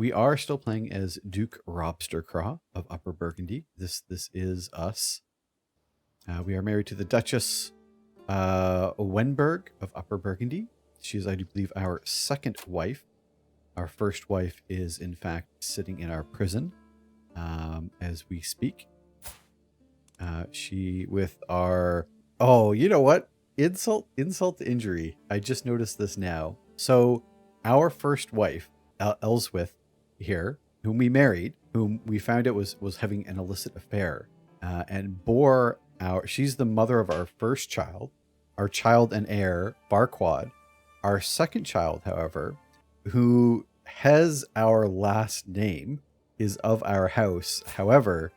we are still playing as Duke Robstercraw of Upper Burgundy. This is us. We are married to the Duchess Wenberg of Upper Burgundy. She is, I do believe, our second wife. Our first wife is, in fact, sitting in our prison as we speak. She with our... Oh, you know what? Insult to injury. I just noticed this now. So our first wife, Elswith here, whom we married, whom we found out was having an illicit affair, and bore our... She's the mother of our first child, our child and heir, Barquad. Our second child, however, who has our last name, is of our house. However,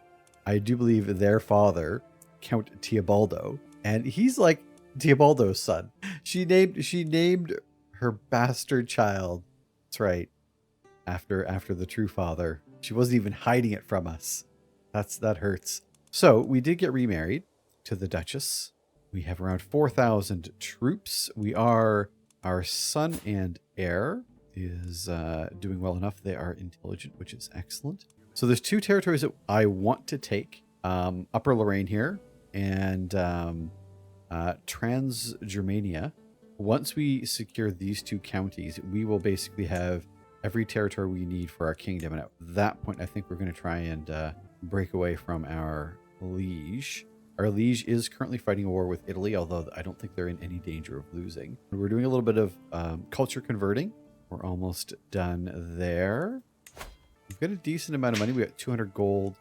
I do believe their father, Count Teobaldo, and he's like Teobaldo's son. She named her bastard child. That's right. After the true father. She wasn't even hiding it from us. That hurts. So we did get remarried to the Duchess. We have around 4,000 troops. Our son and heir is doing well enough. They are intelligent, which is excellent. So there's two territories that I want to take. Upper Lorraine here and Transgermania. Once we secure these two counties, we will basically have every territory we need for our kingdom. And at that point, I think we're going to try and break away from our liege. Our liege is currently fighting a war with Italy, although I don't think they're in any danger of losing. We're doing a little bit of culture converting. We're almost done there. We've got a decent amount of money. We got 200 gold.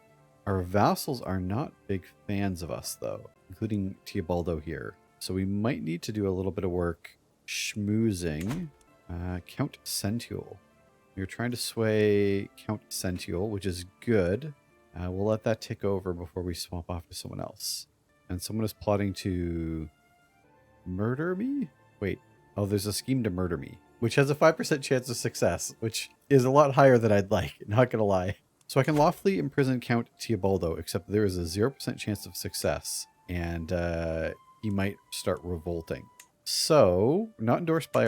Our vassals are not big fans of us, though, including Teobaldo here. So we might need to do a little bit of work schmoozing Count Sentiul. We're trying to sway Count Sentiul, which is good. We'll let that tick over before we swap off to someone else. And someone is plotting to murder me? Wait. Oh, there's a scheme to murder me, which has a 5% chance of success, which is a lot higher than I'd like, not gonna lie. So I can lawfully imprison Count Teobaldo, except there is a 0% chance of success, and he might start revolting. So, not endorsed by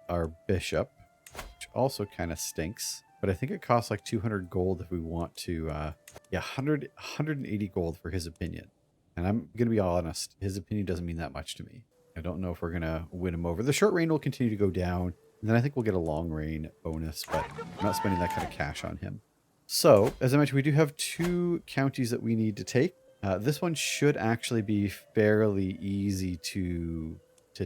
our bishop, which also kind of stinks, but I think it costs like 200 gold if we want to, 180 gold for his opinion. And I'm going to be honest, his opinion doesn't mean that much to me. I don't know if we're going to win him over. The short reign will continue to go down, and then I think we'll get a long reign bonus, but I'm not spending that kind of cash on him. So, as I mentioned, we do have two counties that we need to take. This one should actually be fairly easy to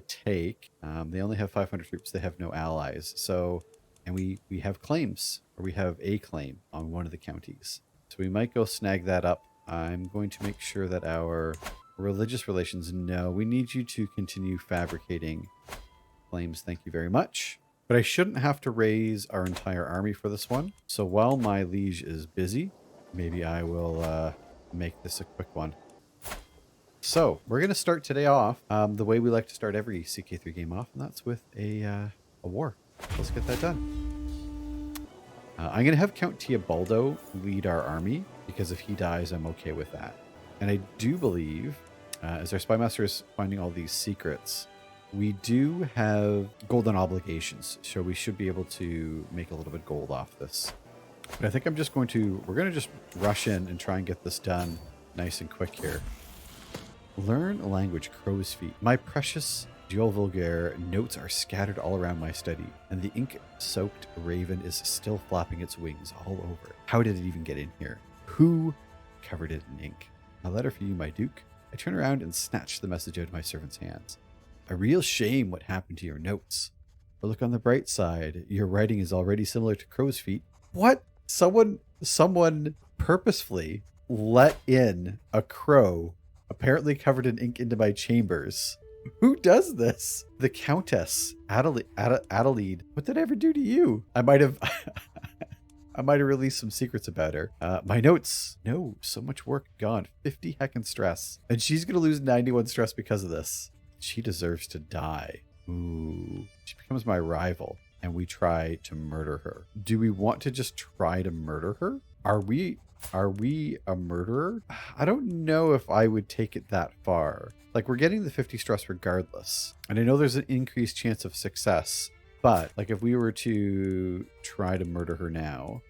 take. They only have 500 troops. They have no allies. So, and we have claims, or we have a claim on one of the counties. So we might go snag that up. I'm going to make sure that our religious relations, no, we need you to continue fabricating claims. Thank you very much. But I shouldn't have to raise our entire army for this one. So while my liege is busy, maybe I will make this a quick one. So we're going to start today off the way we like to start every CK3 game off, and that's with a war. Let's get that done. I'm going to have Count Teobaldo lead our army, because if he dies, I'm okay with that. And I do believe, as our spy master is finding all these secrets, we do have golden obligations, so we should be able to make a little bit of gold off this. But I think we're going to just rush in and try and get this done nice and quick here. Learn a language, crow's feet. My precious Duel Vulgaire notes are scattered all around my study, and the ink-soaked raven is still flapping its wings all over. How did it even get in here? Who covered it in ink? A letter for you, my duke. I turn around and snatch the message out of my servant's hands. A real shame what happened to your notes. But look on the bright side. Your writing is already similar to crow's feet. What? Someone purposefully let in a crow, apparently covered in ink, into my chambers. Who does this? The Countess Adelaide. What did I ever do to you? I might have released some secrets about her. My notes. No, so much work gone. 50 heckin' stress. And she's going to lose 91 stress because of this. She deserves to die. Ooh. She becomes my rival, and we try to murder her. Do we want to just try to murder her? Are we a murderer? I don't know if I would take it that far. Like, we're getting the 50 stress regardless. And I know there's an increased chance of success, But like if we were to try to murder her now,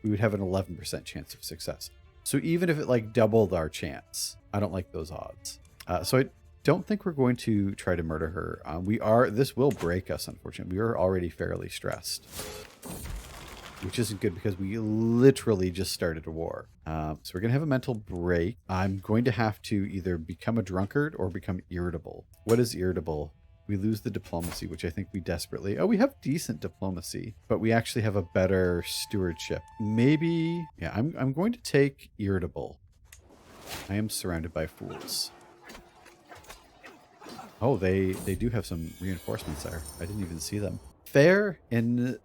we would have an 11% chance of success. So even if it like doubled our chance, I don't like those odds. So I don't think we're going to try to murder her. This will break us, unfortunately. We are already fairly stressed, which isn't good because we literally just started a war. So we're going to have a mental break. I'm going to have to either become a drunkard or become irritable. What is irritable? We lose the diplomacy, which I think we desperately... Oh, we have decent diplomacy, but we actually have a better stewardship. Maybe... Yeah, I'm going to take irritable. I am surrounded by fools. Oh, they do have some reinforcements there. I didn't even see them. Fair in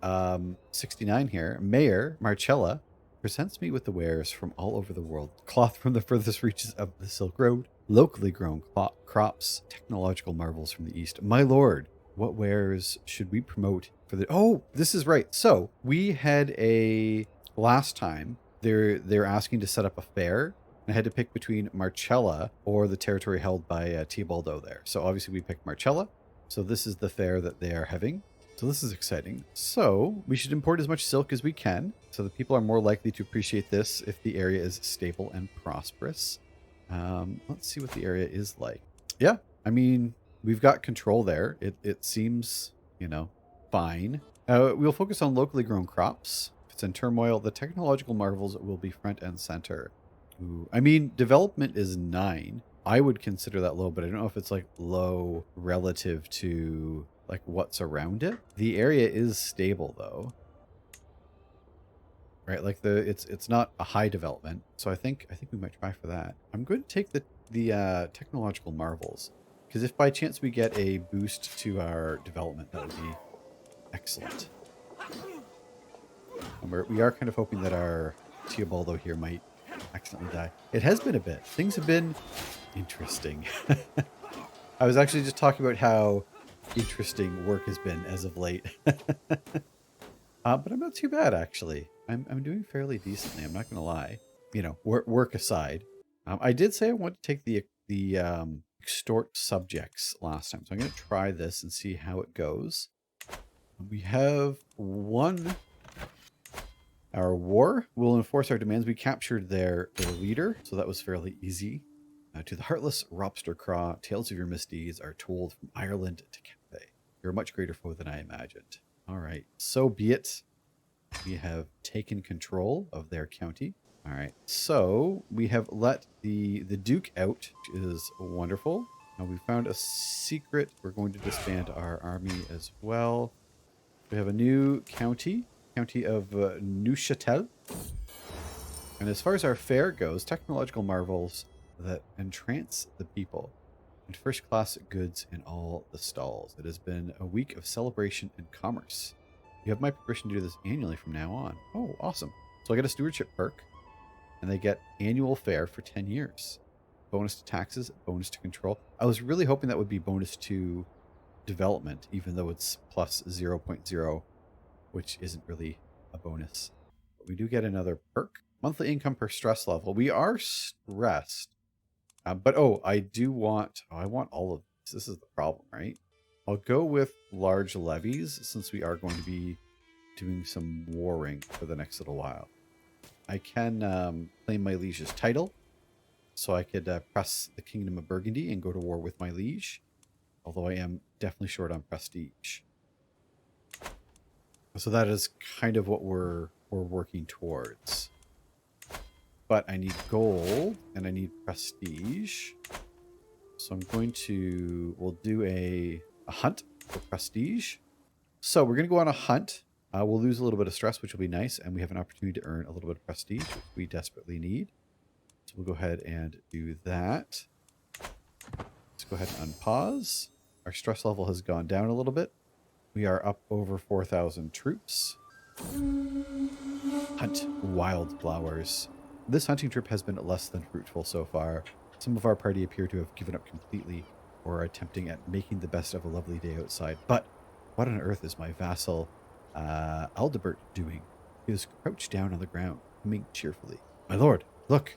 69 here. Mayor Marcella presents me with the wares from all over the world. Cloth from the furthest reaches of the Silk Road, locally grown crops, technological marvels from the East. My lord, what wares should we promote for the... Oh, this is right. So we had last time, they're asking to set up a fair. I had to pick between Marcella or the territory held by Teobaldo there. So obviously we picked Marcella. So this is the fair that they are having. So this is exciting. So we should import as much silk as we can. So the people are more likely to appreciate this if the area is stable and prosperous. Let's see what the area is like. Yeah, I mean, we've got control there. It seems, fine. We'll focus on locally grown crops. If it's in turmoil, the technological marvels will be front and center. Ooh, I mean, development is 9. I would consider that low, but I don't know if it's like low relative to like what's around it. The area is stable though, right? Like it's not a high development, so I think we might try for that. I'm going to take the technological marvels because if by chance we get a boost to our development, that would be excellent. And we are kind of hoping that our Teobaldo here might accidentally die. It has been a bit. Things have been interesting. I was actually just talking about how interesting work has been as of late. But I'm not too bad, actually. I'm doing fairly decently. I'm not going to lie. Work aside. I did say I want to take the extort subjects last time. So I'm going to try this and see how it goes. We have won our war. We'll enforce our demands. We captured their leader, so that was fairly easy. To the heartless Robster Craw, tales of your misdeeds are told from Ireland to Cathay. You're a much greater foe than I imagined. All right, so be it. We have taken control of their county. All right, so we have let the Duke out, which is wonderful. Now we found a secret. We're going to disband our army as well. We have a new county of Neuchâtel. And as far as our fair goes, technological marvels that entrance the people and first-class goods in all the stalls. It has been a week of celebration and commerce. You have my permission to do this annually from now on. Oh, awesome. So I get a stewardship perk, and they get annual fair for 10 years. Bonus to taxes, bonus to control. I was really hoping that would be bonus to development, even though it's plus 0.0, which isn't really a bonus. But we do get another perk. Monthly income per stress level. We are stressed. I want all of this. This is the problem, right? I'll go with large levies since we are going to be doing some warring for the next little while. I can claim my liege's title. So I could press the Kingdom of Burgundy and go to war with my liege. Although I am definitely short on prestige. So that is kind of what we're working towards. But I need gold and I need prestige. So we'll do a hunt for prestige. So we're going to go on a hunt. We'll lose a little bit of stress, which will be nice. And we have an opportunity to earn a little bit of prestige, which we desperately need. So we'll go ahead and do that. Let's go ahead and unpause. Our stress level has gone down a little bit. We are up over 4,000 troops. Hunt wildflowers. This hunting trip has been less than fruitful so far. Some of our party appear to have given up completely or are attempting at making the best of a lovely day outside. But what on earth is my vassal Aldebert doing? He is crouched down on the ground, humming cheerfully. My lord, look!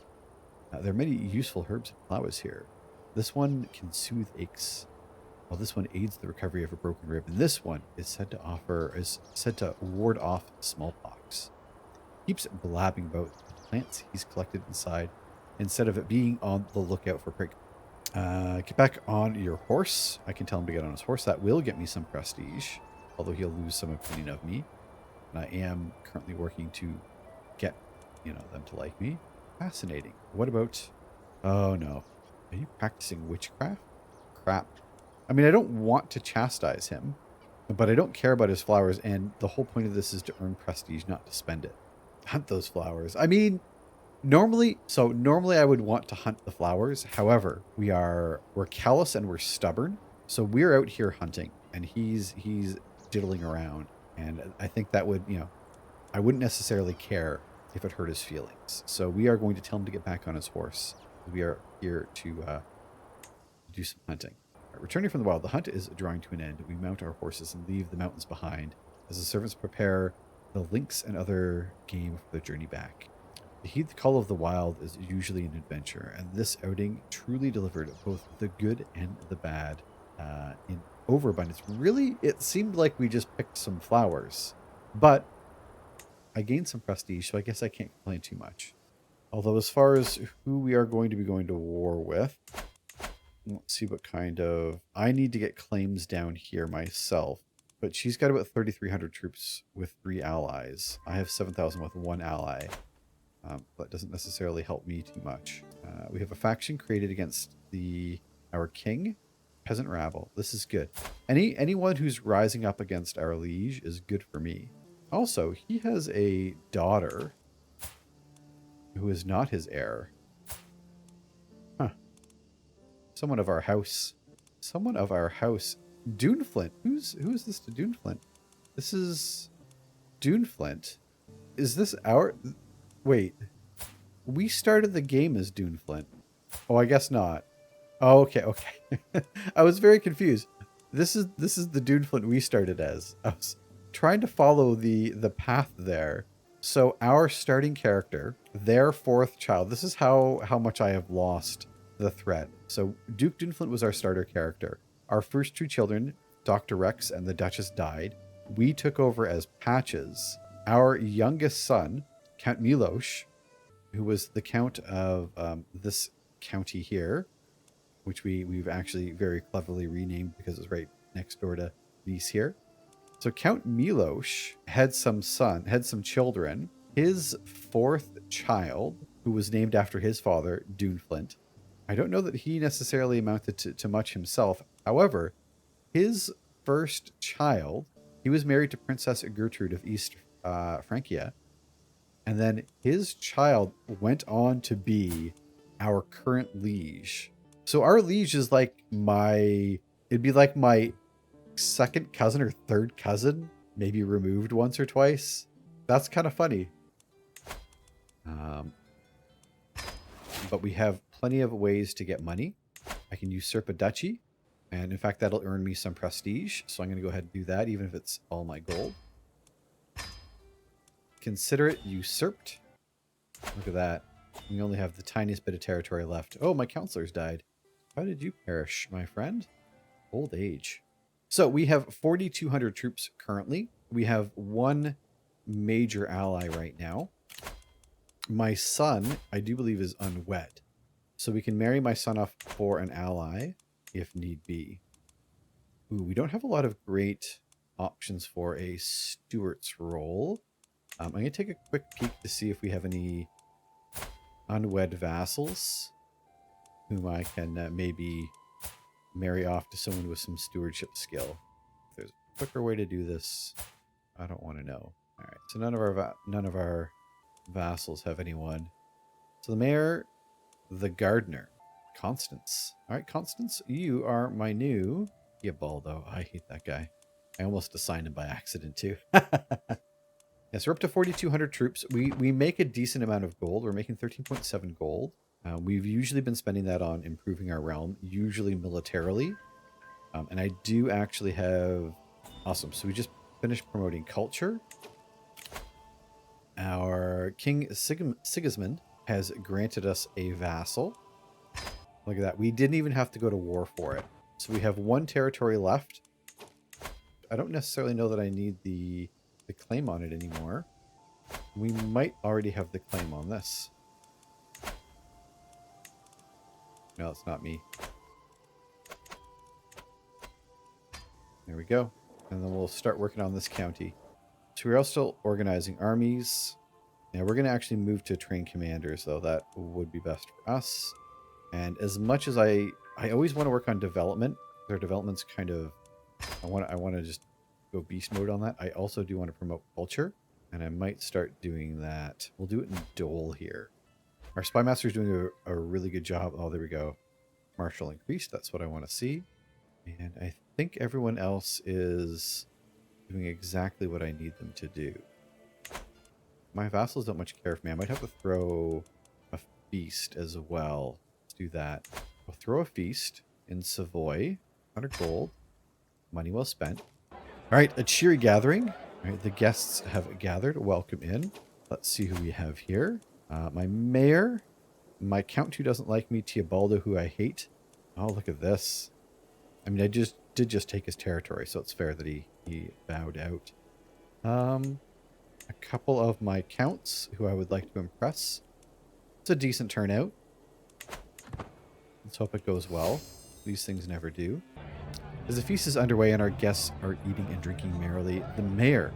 There are many useful herbs and flowers here. This one can soothe aches. while this one aids the recovery of a broken rib, and this one is said to ward off smallpox. Keeps blabbing about the plants he's collected inside instead of it being on the lookout for prey. Get back on your horse. I can tell him to get on his horse. That will get me some prestige, although he'll lose some opinion of me. And I am currently working to get, them to like me. Fascinating. What about... Oh, no. Are you practicing witchcraft? Crap. I mean, I don't want to chastise him, but I don't care about his flowers, and the whole point of this is to earn prestige, not to spend it. Hunt those flowers. I mean, normally I would want to hunt the flowers. However, we're callous and we're stubborn. So we're out here hunting, and he's diddling around. And I think that would, I wouldn't necessarily care if it hurt his feelings. So we are going to tell him to get back on his horse. We are here to do some hunting. Right, returning from the wild, the hunt is drawing to an end. We mount our horses and leave the mountains behind as the servants prepare the lynx and other game for the journey back. To heed the call of the wild is usually an adventure, and this outing truly delivered both the good and the bad in overabundance. Really, it seemed like we just picked some flowers, but I gained some prestige, so I guess I can't complain too much. Although as far as who we are going to be going to war with, let's see what kind of... I need to get claims down here myself, but she's got about 3,300 troops with 3 allies. I have 7,000 with 1 ally. That doesn't necessarily help me too much. We have a faction created against our king, peasant rabble. This is good. Anyone who's rising up against our liege is good for me. Also, he has a daughter who is not his heir. Huh. Someone of our house. Someone of our house. Duneflint. Who is this to Duneflint? This is Duneflint. Is this our... Wait. We started the game as Duneflint. Oh, I guess not. Oh, okay. I was very confused. This is the Duneflint we started as. I was trying to follow the path there. So our starting character, their 4th child. This is how much I have lost the thread. So Duke Duneflint was our starter character. Our first 2 children, Dr. Rex and the Duchess, died. We took over as Patches. Our youngest son, Count Milosh, who was the count of this county here, which we've actually very cleverly renamed because it's right next door to Nice here. So Count Milosh had some children. His 4th child, who was named after his father, Duneflint. I don't know that he necessarily amounted to much himself. However, his first child, he was married to Princess Gertrude of East Francia. And then his child went on to be our current liege. So our liege is like it'd be like my 2nd cousin or 3rd cousin, maybe removed once or twice. That's kind of funny. But we have plenty of ways to get money. I can usurp a duchy, and in fact that'll earn me some prestige, so I'm going to go ahead and do that even if it's all my gold. Consider it usurped. Look at that. We only have the tiniest bit of territory left. Oh, my counselors died. How did you perish, my friend? Old age. So we have 4,200 troops currently. We have 1 major ally right now. My son, I do believe, is unwed. So we can marry my son off for an ally if need be. Ooh, we don't have a lot of great options for a steward's role. I'm going to take a quick peek to see if we have any unwed vassals whom I can maybe marry off to someone with some stewardship skill. If there's a quicker way to do this, I don't want to know. All right, so none of our vassals have anyone. So the mayor, the gardener, Constance. All right, Constance, you are my new... Yeah, Baldo. I hate that guy. I almost assigned him by accident too. Yes, we're up to 4,200 troops. We make a decent amount of gold. We're making 13.7 gold. We've usually been spending that on improving our realm, usually militarily. And I do actually have... Awesome. So we just finished promoting culture. Our King Sigismund has granted us a vassal. Look at that. We didn't even have to go to war for it. So we have one territory left. I don't necessarily know that I need the claim on it anymore. We might already have the claim on this. No, it's not me. There we go. And then we'll start working on this county. So we're all still organizing armies. Now we're going to actually move to train commanders, though. That would be best for us. And as much as I always want to work on development. Their development's kind of... I want to just go beast mode on that. I also do want to promote culture. And I might start doing that. We'll do it in Dole here. Our spy master is doing a really good job. Oh, there we go. Martial increased. That's what I want to see. And I think everyone else is doing exactly what I need them to do. My vassals don't much care for me. I might have to throw a feast as well. Let's do that. We'll throw a feast in Savoy. 100 gold. Money well spent. All right, a cheery gathering. All right, the guests have gathered. Welcome in. Let's see who we have here. My mayor. My count who doesn't like me. Teobaldo, who I hate. Oh, look at this. I mean, I did just take his territory, so it's fair that he bowed out. A couple of my counts who I would like to impress. It's a decent turnout. Let's hope it goes well. These things never do. As the feast is underway and our guests are eating and drinking merrily, the mayor,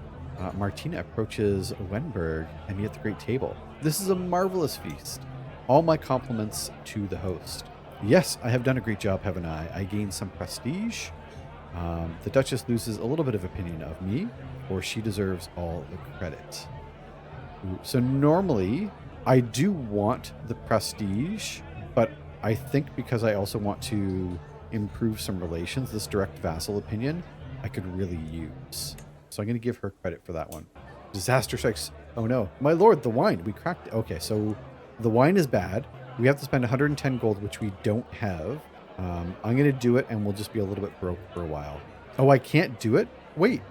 Martina, approaches Wenberg and me at the great table. This is a marvelous feast. All my compliments to the host. Yes, I have done a great job, haven't I? I gained some prestige. The Duchess loses a little bit of opinion of me, or she deserves all the credit. So normally, I do want the prestige, but I think because I also want to improve some relations, this direct vassal opinion, I could really use. So I'm going to give her credit for that one. Disaster strikes. Oh no. My lord, the wine. We cracked it. Okay, so the wine is bad. We have to spend 110 gold, which we don't have. I'm going to do it, and we'll just be a little bit broke for a while. Oh, I can't do it? Wait.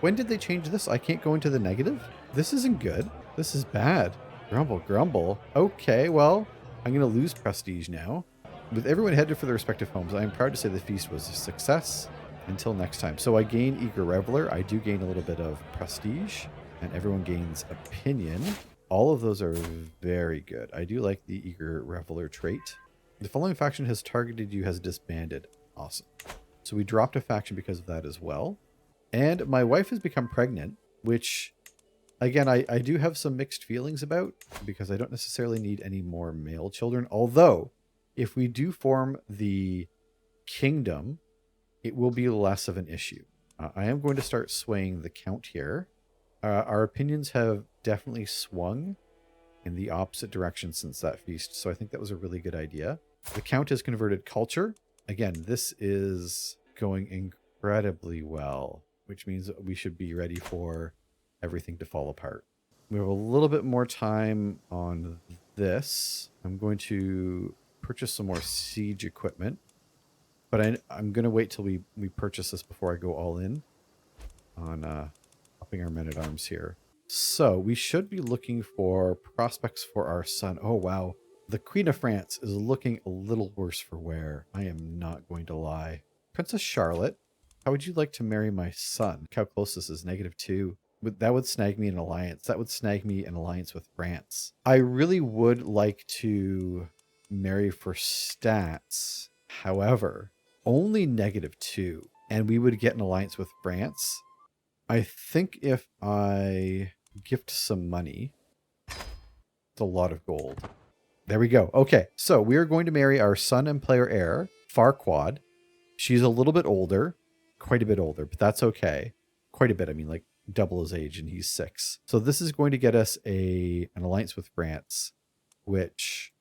When did they change this? I can't go into the negative? This isn't good. This is bad. Grumble, grumble. Okay, well, I'm going to lose prestige now. With everyone headed for their respective homes, I am proud to say the feast was a success. Until next time. So I gain Eager Reveler. I do gain a little bit of prestige. And everyone gains opinion. All of those are very good. I do like the Eager Reveler trait. The following faction has targeted you has disbanded. Awesome. So we dropped a faction because of that as well. And my wife has become pregnant, which, again, I do have some mixed feelings about because I don't necessarily need any more male children. Although, if we do form the kingdom, it will be less of an issue. I am going to start swaying the count here. Our opinions have definitely swung in the opposite direction since that feast, so I think that was a really good idea. The count has converted culture. Again, this is going incredibly well, which means that we should be ready for everything to fall apart. We have a little bit more time on this. I'm going to purchase some more siege equipment, but I'm going to wait till we purchase this before I go all in on upping our men-at-arms here. So we should be looking for prospects for our son. Oh, wow. The Queen of France is looking a little worse for wear. I am not going to lie. Princess Charlotte, how would you like to marry my son? Look how close this is, -2. That would snag me an alliance. That would snag me an alliance with France. I really would like to marry for stats. However, only -2. And we would get an alliance with France. I think if I gift some money, it's a lot of gold. There we go. Okay, so we are going to marry our son and player heir, Farquaad. She's a little bit older, quite a bit older, but that's okay. Quite a bit, I mean like double his age, and he's 6. So this is going to get us an alliance with France, which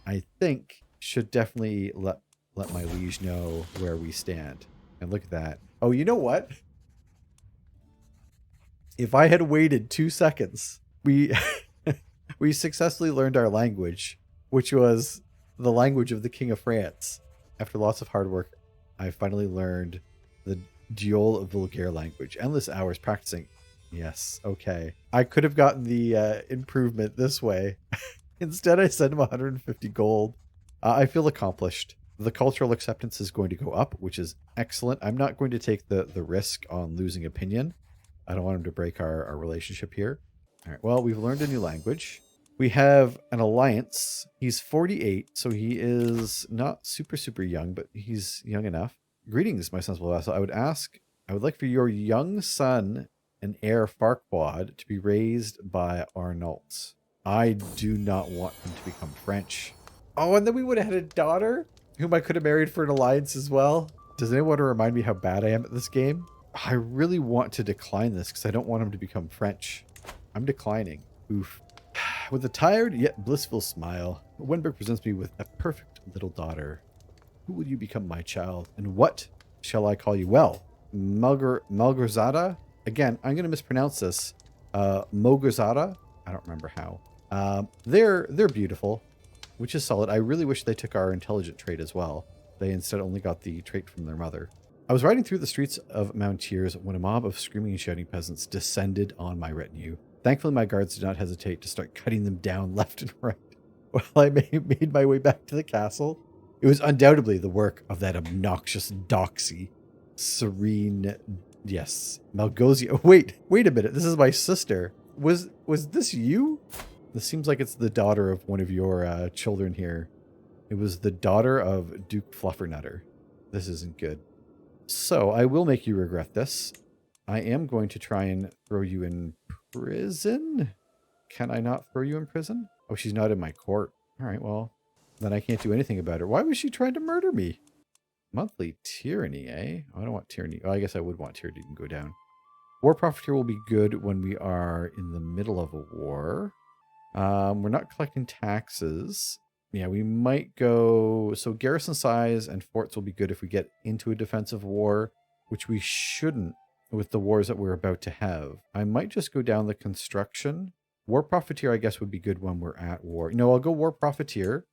I think should definitely let my liege know where we stand. And look at that. Oh, you know what? If I had waited 2 seconds, we successfully learned our language, which was the language of the King of France. After lots of hard work, I finally learned the Diol Vulgaire language. Endless hours practicing. Yes, okay. I could have gotten the improvement this way. Instead, I sent him 150 gold. I feel accomplished. The cultural acceptance is going to go up, which is excellent. I'm not going to take the risk on losing opinion. I don't want him to break our relationship here. All right, well, we've learned a new language. We have an alliance. He's 48, so he is not super, super young, but he's young enough. Greetings, my sensible vassal. I would like for your young son and heir Farquaad to be raised by Arnault. I do not want him to become French. Oh, and then we would have had a daughter whom I could have married for an alliance as well. Does anyone want to remind me how bad I am at this game? I really want to decline this because I don't want him to become French. I'm declining. Oof. With a tired yet blissful smile, Wenberg presents me with a perfect little daughter. Who will you become, my child? And what shall I call you? Well, Malgorzata? Again, I'm going to mispronounce this. Mogorzata? I don't remember how. They're beautiful, which is solid. I really wish they took our intelligent trait as well. They instead only got the trait from their mother. I was riding through the streets of Mountiers when a mob of screaming and shouting peasants descended on my retinue. Thankfully, my guards did not hesitate to start cutting them down left and right. While I made my way back to the castle, it was undoubtedly the work of that obnoxious doxy, Serene, yes, Malgozia. Wait a minute. This is my sister. Was this you? This seems like it's the daughter of one of your children here. It was the daughter of Duke Fluffernutter. This isn't good. So I will make you regret this. I am going to try and throw you in prison. Can I not throw you in prison? Oh, she's not in my court. All right, well, then I can't do anything about her. Why was she trying to murder me? Monthly tyranny, eh? Oh, I don't want tyranny. Oh, I guess I would want tyranny to go down. War profiteer will be good when we are in the middle of a war. We're not collecting taxes. Yeah, we might go... So garrison size and forts will be good if we get into a defensive war, which we shouldn't with the wars that we're about to have. I might just go down the construction. War profiteer, I guess, would be good when we're at war. No, I'll go war profiteer.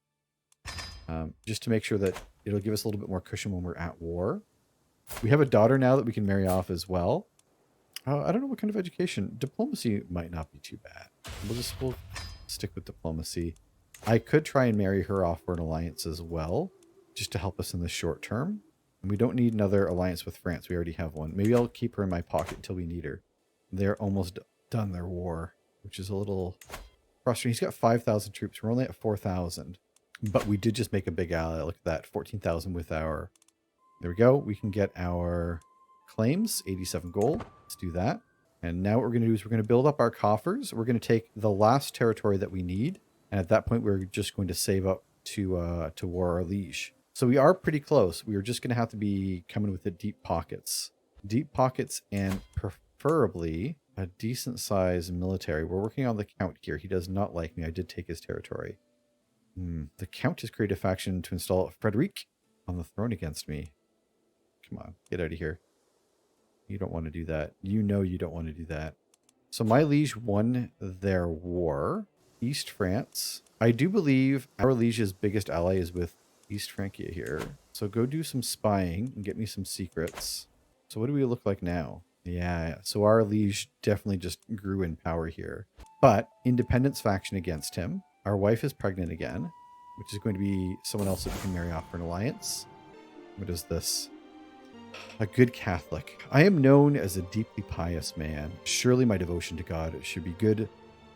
Just to make sure that it'll give us a little bit more cushion when we're at war. We have a daughter now that we can marry off as well. I don't know what kind of education. Diplomacy might not be too bad. We'll stick with diplomacy. I could try and marry her off for an alliance as well, just to help us in the short term. And we don't need another alliance with France. We already have one. Maybe I'll keep her in my pocket until we need her. They're almost done their war, which is a little frustrating. He's got 5,000 troops. We're only at 4,000. But we did just make a big ally. Look at that. 14,000 with our... There we go. We can get our claims. 87 gold. Let's do that. And now what we're going to do is we're going to build up our coffers. We're going to take the last territory that we need. And at that point, we're just going to save up to war our liege. So we are pretty close. We are just going to have to be coming with the deep pockets. Deep pockets and preferably a decent size military. We're working on the Count here. He does not like me. I did take his territory. The Count has created a faction to install Frederic on the throne against me. Come on, get out of here. You don't want to do that. You know you don't want to do that. So my liege won their war. East France. I do believe our liege's biggest ally is with East Francia here. So go do some spying and get me some secrets. So what do we look like now? Yeah, so our liege definitely just grew in power here. But independence faction against him. Our wife is pregnant again, which is going to be someone else that we can marry off for an alliance. What is this? A good Catholic. I am known as a deeply pious man. Surely my devotion to God should be good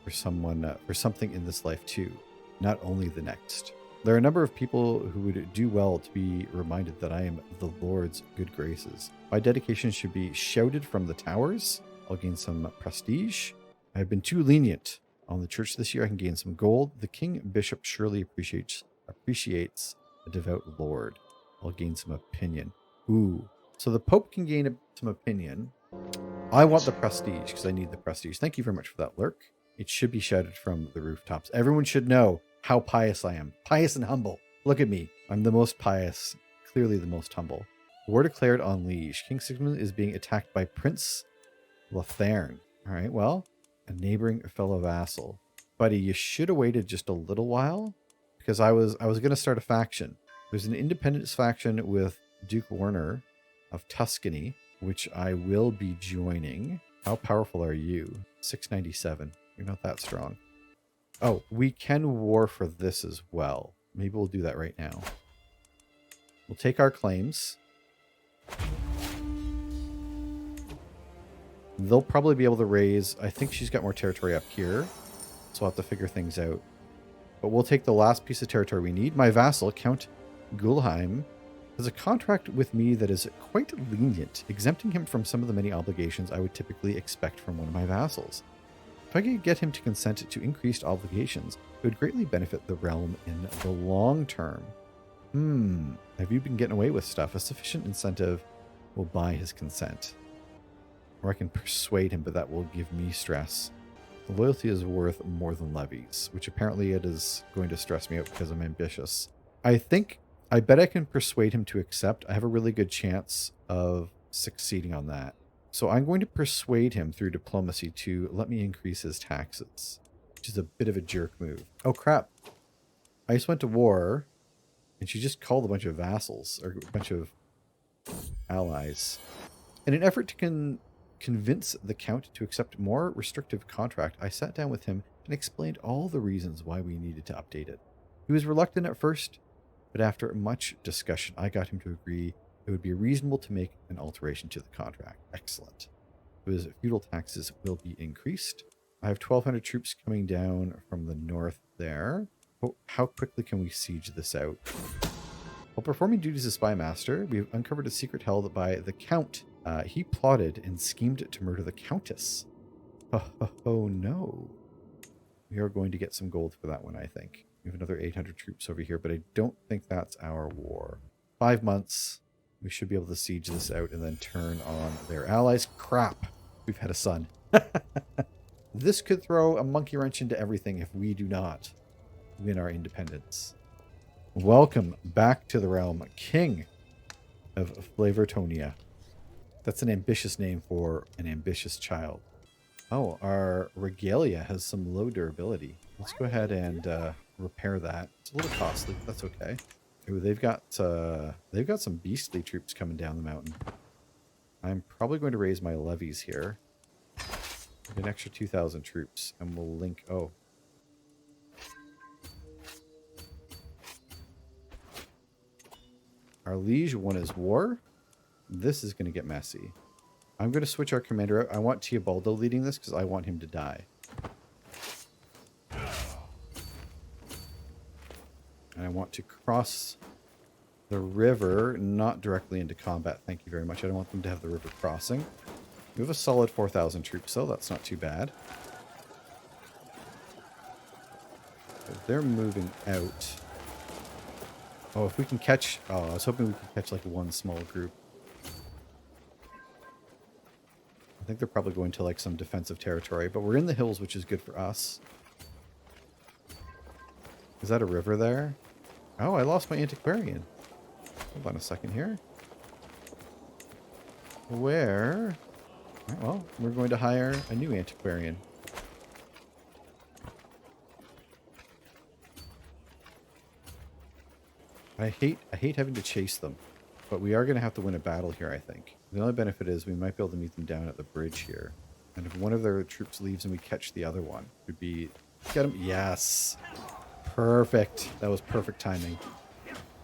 for someone, for something in this life too, not only the next. There are a number of people who would do well to be reminded that I am the Lord's good graces. My dedication should be shouted from the towers. I'll gain some prestige. I have been too lenient on the church this year. I can gain some gold. The king bishop surely appreciates a devout lord. I'll gain some opinion. Ooh. So the Pope can gain some opinion. I want the prestige because I need the prestige. Thank you very much for that, Lurk. It should be shouted from the rooftops. Everyone should know how pious I am. Pious and humble. Look at me. I'm the most pious. Clearly the most humble. War declared on liege. King Sigmund is being attacked by Prince Lothern. All right, well, a neighboring fellow vassal. Buddy, you should have waited just a little while because I was going to start a faction. There's an independence faction with Duke Werner of Tuscany, which I will be joining. How powerful are you? 697. You're not that strong. Oh, we can war for this as well. Maybe we'll do that right now. We'll take our claims. They'll probably be able to raise... I think she's got more territory up here. So we'll have to figure things out. But we'll take the last piece of territory we need. My vassal, Count Gulheim, has a contract with me that is quite lenient, exempting him from some of the many obligations I would typically expect from one of my vassals. If I could get him to consent to increased obligations, it would greatly benefit the realm in the long term. Have you been getting away with stuff? A sufficient incentive will buy his consent. Or I can persuade him, but that will give me stress. The loyalty is worth more than levies, which apparently it is going to stress me out because I'm ambitious. I bet I can persuade him to accept. I have a really good chance of succeeding on that. So I'm going to persuade him through diplomacy to let me increase his taxes, which is a bit of a jerk move. Oh, crap. I just went to war, and she just called a bunch of vassals, or a bunch of allies. In an effort to convince the Count to accept more restrictive contract, I sat down with him and explained all the reasons why we needed to update it. He was reluctant at first, but after much discussion, I got him to agree it would be reasonable to make an alteration to the contract. Excellent. His feudal taxes will be increased. I have 1,200 troops coming down from the north there. Oh, how quickly can we siege this out? While performing duties as spy master, we have uncovered a secret held by the Count. He plotted and schemed to murder the Countess. Oh no. We are going to get some gold for that one, I think. We have another 800 troops over here, but I don't think that's our war. 5 months. We should be able to siege this out and then turn on their allies. Crap. We've had a son. This could throw a monkey wrench into everything if we do not win our independence. Welcome back to the realm, King of Flavortonia. That's an ambitious name for an ambitious child. Oh, our regalia has some low durability. Let's go ahead and repair that. It's a little costly, but that's okay. Ooh, they've got some beastly troops coming down the mountain. I'm probably going to raise my levies here. An extra 2,000 troops, and we'll link. Oh. Our liege won his war. This is going to get messy. I'm going to switch our commander out. I want Teobaldo leading this because I want him to die. And I want to cross the river, not directly into combat. Thank you very much. I don't want them to have the river crossing. We have a solid 4,000 troops, so that's not too bad. But they're moving out. Oh, if we can catch... Oh, I was hoping we could catch like one small group. I think they're probably going to like some defensive territory, but we're in the hills, which is good for us. Is that a river there? Oh, I lost my antiquarian. Hold on a second here. Where? Well, we're going to hire a new antiquarian. I hate having to chase them, but we are going to have to win a battle here, I think. The only benefit is we might be able to meet them down at the bridge here. And if one of their troops leaves and we catch the other one, it would be... Get him! Yes! Perfect. That was perfect timing.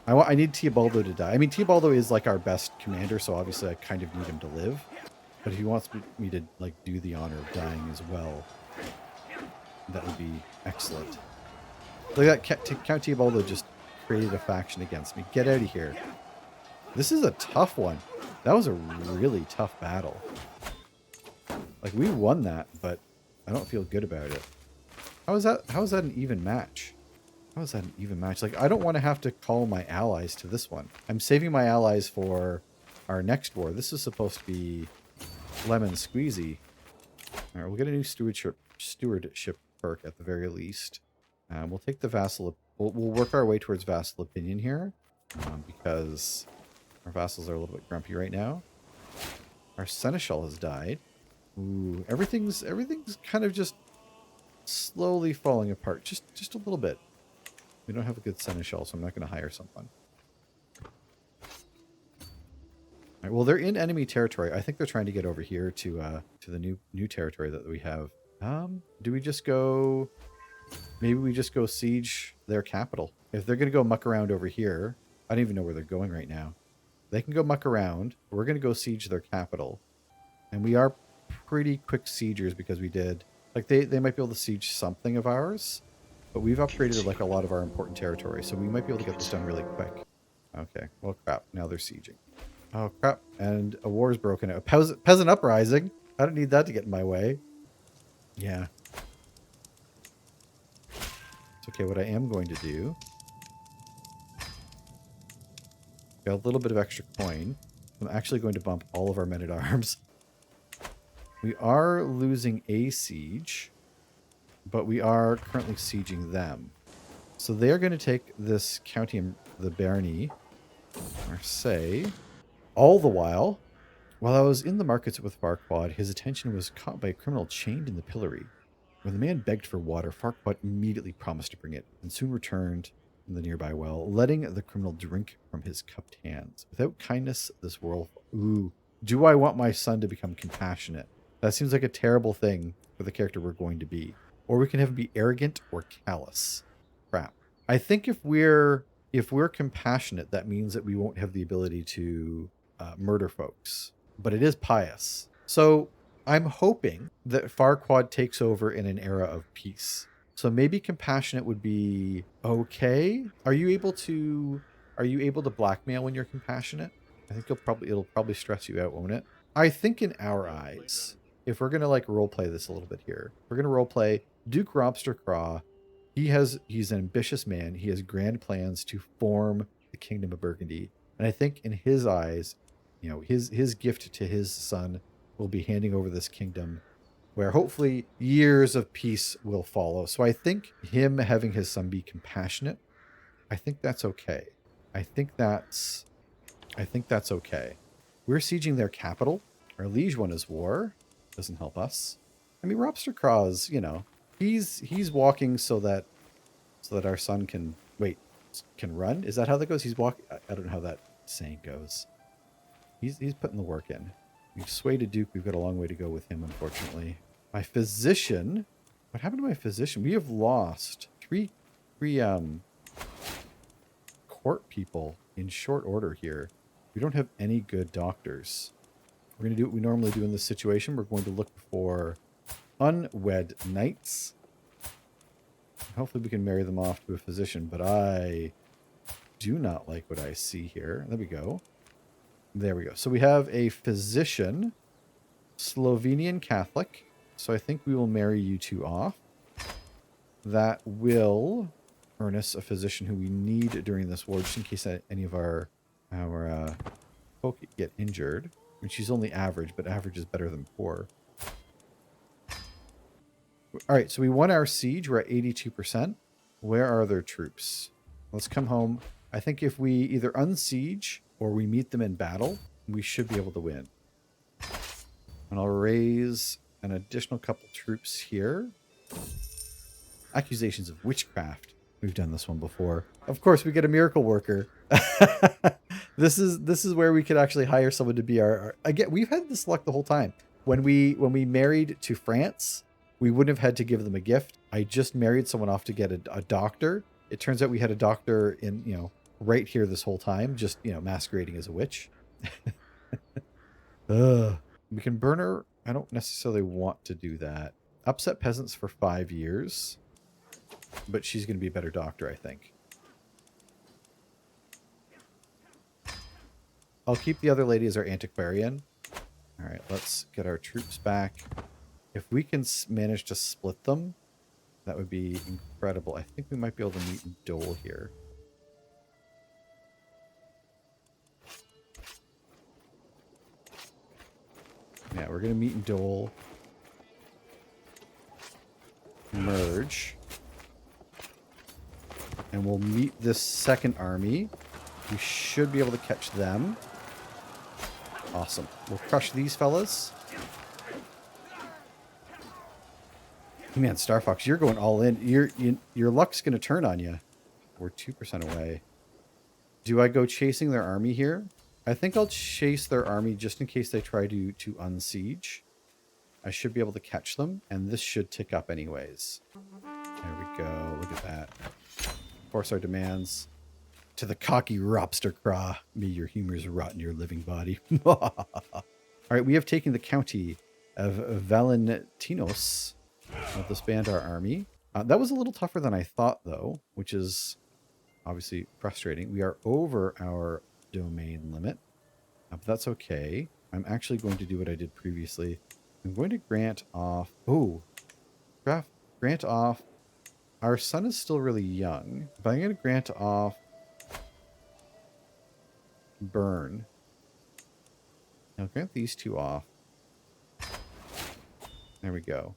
I need Teobaldo to die. I mean, Teobaldo is like our best commander, so obviously I kind of need him to live. But if he wants me to like do the honor of dying as well, that would be excellent. Look at that. Count Teobaldo just created a faction against me. Get out of here. This is a tough one. That was a really tough battle. Like, we won that, but I don't feel good about it. How is that an even match? How is that an even match? Like, I don't want to have to call my allies to this one. I'm saving my allies for our next war. This is supposed to be lemon squeezy. All right, we'll get a new stewardship perk at the very least. We'll take the vassal. We'll work our way towards vassal opinion here, because our vassals are a little bit grumpy right now. Our seneschal has died. Ooh, everything's kind of just slowly falling apart, just a little bit. We don't have a good seneschal, so I'm not going to hire someone. All right, well, they're in enemy territory. I think they're trying to get over here to the new territory that we have. Do we just go? Maybe we just go siege their capital. If they're going to go muck around over here, I don't even know where they're going right now. They can go muck around. We're going to go siege their capital. And we are pretty quick siegers because we did... Like, they might be able to siege something of ours. But we've upgraded, like, a lot of our important territory. So we might be able to get this done really quick. Okay. Well, crap. Now they're sieging. Oh, crap. And a war's broken out. Peasant uprising. I don't need that to get in my way. Yeah. It's okay. What I am going to do... Got a little bit of extra coin. I'm actually going to bump all of our men-at-arms. We are losing a siege, but we are currently sieging them. So they're going to take this county, the Berny, Marseille. All the while I was in the markets with Farquaad, his attention was caught by a criminal chained in the pillory. When the man begged for water, Farquaad immediately promised to bring it, and soon returned from the nearby well, letting the criminal drink from his cupped hands. Without kindness, this world... Ooh. Do I want my son to become compassionate? That seems like a terrible thing for the character we're going to be. Or we can have him be arrogant or callous. Crap. I think if we're compassionate, that means that we won't have the ability to murder folks. But it is pious. So I'm hoping that Farquaad takes over in an era of peace. So maybe compassionate would be okay. Are you able to blackmail when you're compassionate? I think it'll probably stress you out, won't it? I think in our eyes, if we're gonna like roleplay this a little bit here, we're gonna roleplay Duke Robster Craw. He's an ambitious man. He has grand plans to form the Kingdom of Burgundy. And I think in his eyes, you know, his gift to his son will be handing over this kingdom, where hopefully years of peace will follow. So I think him having his son be compassionate, I think that's okay. I think that's okay. We're sieging their capital. Our liege won his war. Doesn't help us. I mean, Robster Craw's, you know, he's walking so that our son can run. Is that how that goes? He's walking. I don't know how that saying goes. He's putting the work in. We've swayed a duke. We've got a long way to go with him, unfortunately. My physician. What happened to my physician? We have lost three court people in short order here. We don't have any good doctors. We're going to do what we normally do in this situation. We're going to look for unwed knights. Hopefully we can marry them off to a physician, but I do not like what I see here. There we go. There we go. So we have a physician, Slovenian Catholic. So I think we will marry you two off. That will earn us a physician who we need during this war, just in case any of our folk get injured. I mean, she's only average, but average is better than poor. All right, so we won our siege. We're at 82%. Where are their troops? Let's come home. I think if we either unsiege or we meet them in battle, we should be able to win. And I'll raise an additional couple troops here. Accusations of witchcraft. We've done this one before. Of course, we get a miracle worker. This is where we could actually hire someone to be our again. We've had this luck the whole time. When we married to France, we wouldn't have had to give them a gift. I just married someone off to get a doctor. It turns out we had a doctor in, you know, right here this whole time, just, you know, masquerading as a witch. We can burn her. I don't necessarily want to do that. Upset peasants for 5 years. But she's going to be a better doctor, I think. I'll keep the other lady as our antiquarian. All right, let's get our troops back. If we can manage to split them, that would be incredible. I think we might be able to meet in Dole here. Yeah, we're going to meet in Dole. Merge. And we'll meet this second army. We should be able to catch them. Awesome. We'll crush these fellas. Man, Star Fox, you're going all in. Your luck's going to turn on you. We're 2% away. Do I go chasing their army here? I think I'll chase their army just in case they try to unsiege. I should be able to catch them, and this should tick up anyways. There we go. Look at that. Force our demands. To the cocky Ropster Craw. May your humors rot in your living body. All right, we have taken the county of Valentinos. We'll disband our army. That was a little tougher than I thought, though, which is obviously frustrating. We are over our domain limit, but that's okay. I'm actually going to do what I did previously. I'm going to grant off... Oh, grant off... Our son is still really young, but I'm going to grant off Burn. Now grant these two off. There we go.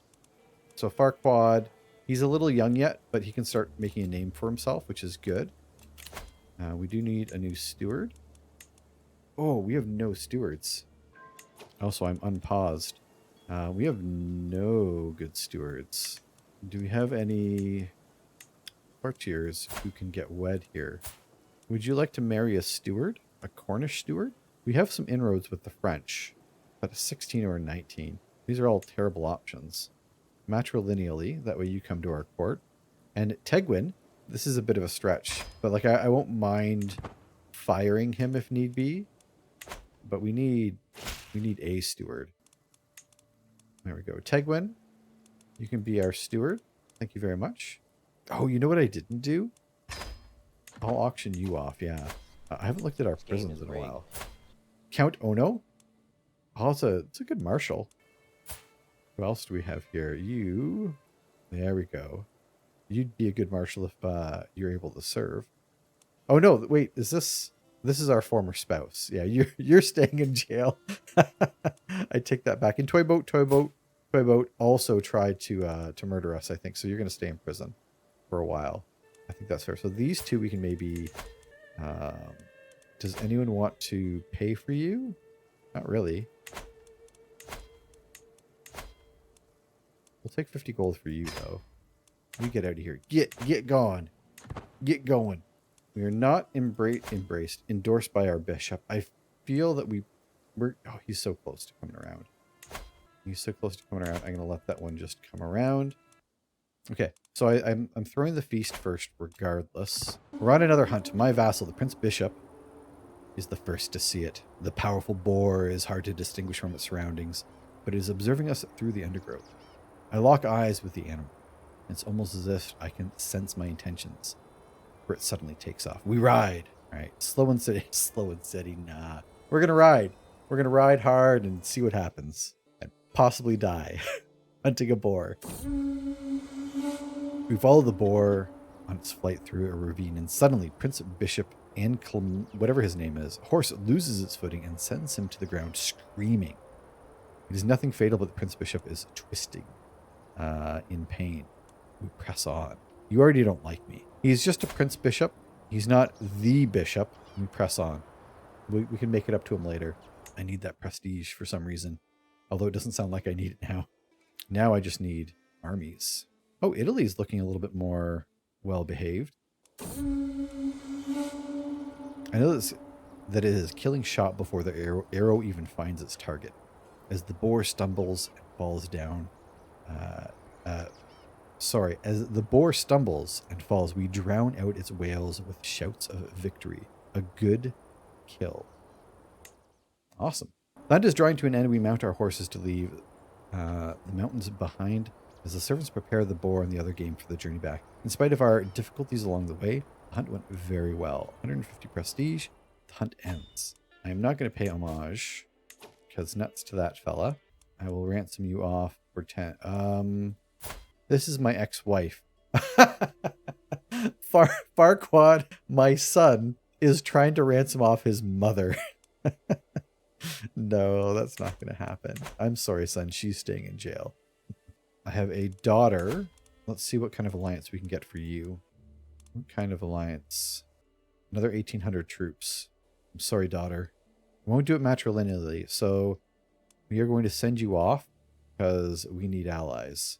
So Farquaad, he's a little young yet, but he can start making a name for himself, which is good. We do need a new steward. Oh, we have no stewards. Also, I'm unpaused. We have no good stewards. Do we have any courtiers who can get wed here? Would you like to marry a steward? A Cornish steward? We have some inroads with the French, but a 16 or a 19. These are all terrible options. Matrilineally, that way you come to our court. And Tegwin, this is a bit of a stretch, but like I won't mind firing him if need be. But we need a steward. There we go. Tegwin, you can be our steward. Thank you very much. Oh, you know what I didn't do? I'll auction you off, yeah. I haven't looked at our prisons in a while. Count Ono? Oh, it's a good marshal. Who else do we have here? You. There we go. You'd be a good marshal if you're able to serve. Oh no, wait, is this... This is our former spouse. Yeah, you're staying in jail. I take that back. And Toyboat also tried to murder us, I think. So you're going to stay in prison for a while. I think that's fair. So these two we can maybe... does anyone want to pay for you? Not really. We'll take 50 gold for you, though. You get out of here. Get gone. Get going. We are not endorsed by our bishop. I feel that we're... Oh, he's so close to coming around. He's so close to coming around. I'm going to let that one just come around. Okay, so I'm throwing the feast first regardless. We're on another hunt. My vassal, the Prince Bishop, is the first to see it. The powerful boar is hard to distinguish from its surroundings, but it is observing us through the undergrowth. I lock eyes with the animal. It's almost as if I can sense my intentions. Where it suddenly takes off. We ride. All right. Slow and steady. Slow and steady. Nah. We're going to ride. We're going to ride hard and see what happens. And possibly die. Hunting a boar. We follow the boar on its flight through a ravine. And suddenly, Prince Bishop and whatever his name is, horse loses its footing and sends him to the ground screaming. It is nothing fatal, but the Prince Bishop is twisting in pain. We press on. You already don't like me. He's just a Prince Bishop. He's not the bishop. We press on. We can make it up to him later. I need that prestige for some reason. Although it doesn't sound like I need it now. Now I just need armies. Oh, Italy's looking a little bit more well-behaved. I know that it is killing shot before the arrow even finds its target. As the boar stumbles and falls down... as the boar stumbles and falls, we drown out its wails with shouts of victory. A good kill. Awesome. That is drawing to an end. We mount our horses to leave the mountains behind as the servants prepare the boar and the other game for the journey back. In spite of our difficulties along the way, the hunt went very well. 150 prestige. The hunt ends. I am not going to pay homage because nuts to that fella. I will ransom you off for 10. This is my ex-wife. Farquaad, my son, is trying to ransom off his mother. No, that's not going to happen. I'm sorry, son. She's staying in jail. I have a daughter. Let's see what kind of alliance we can get for you. What kind of alliance? Another 1,800 troops. I'm sorry, daughter. I won't do it matrilineally, so we are going to send you off because we need allies.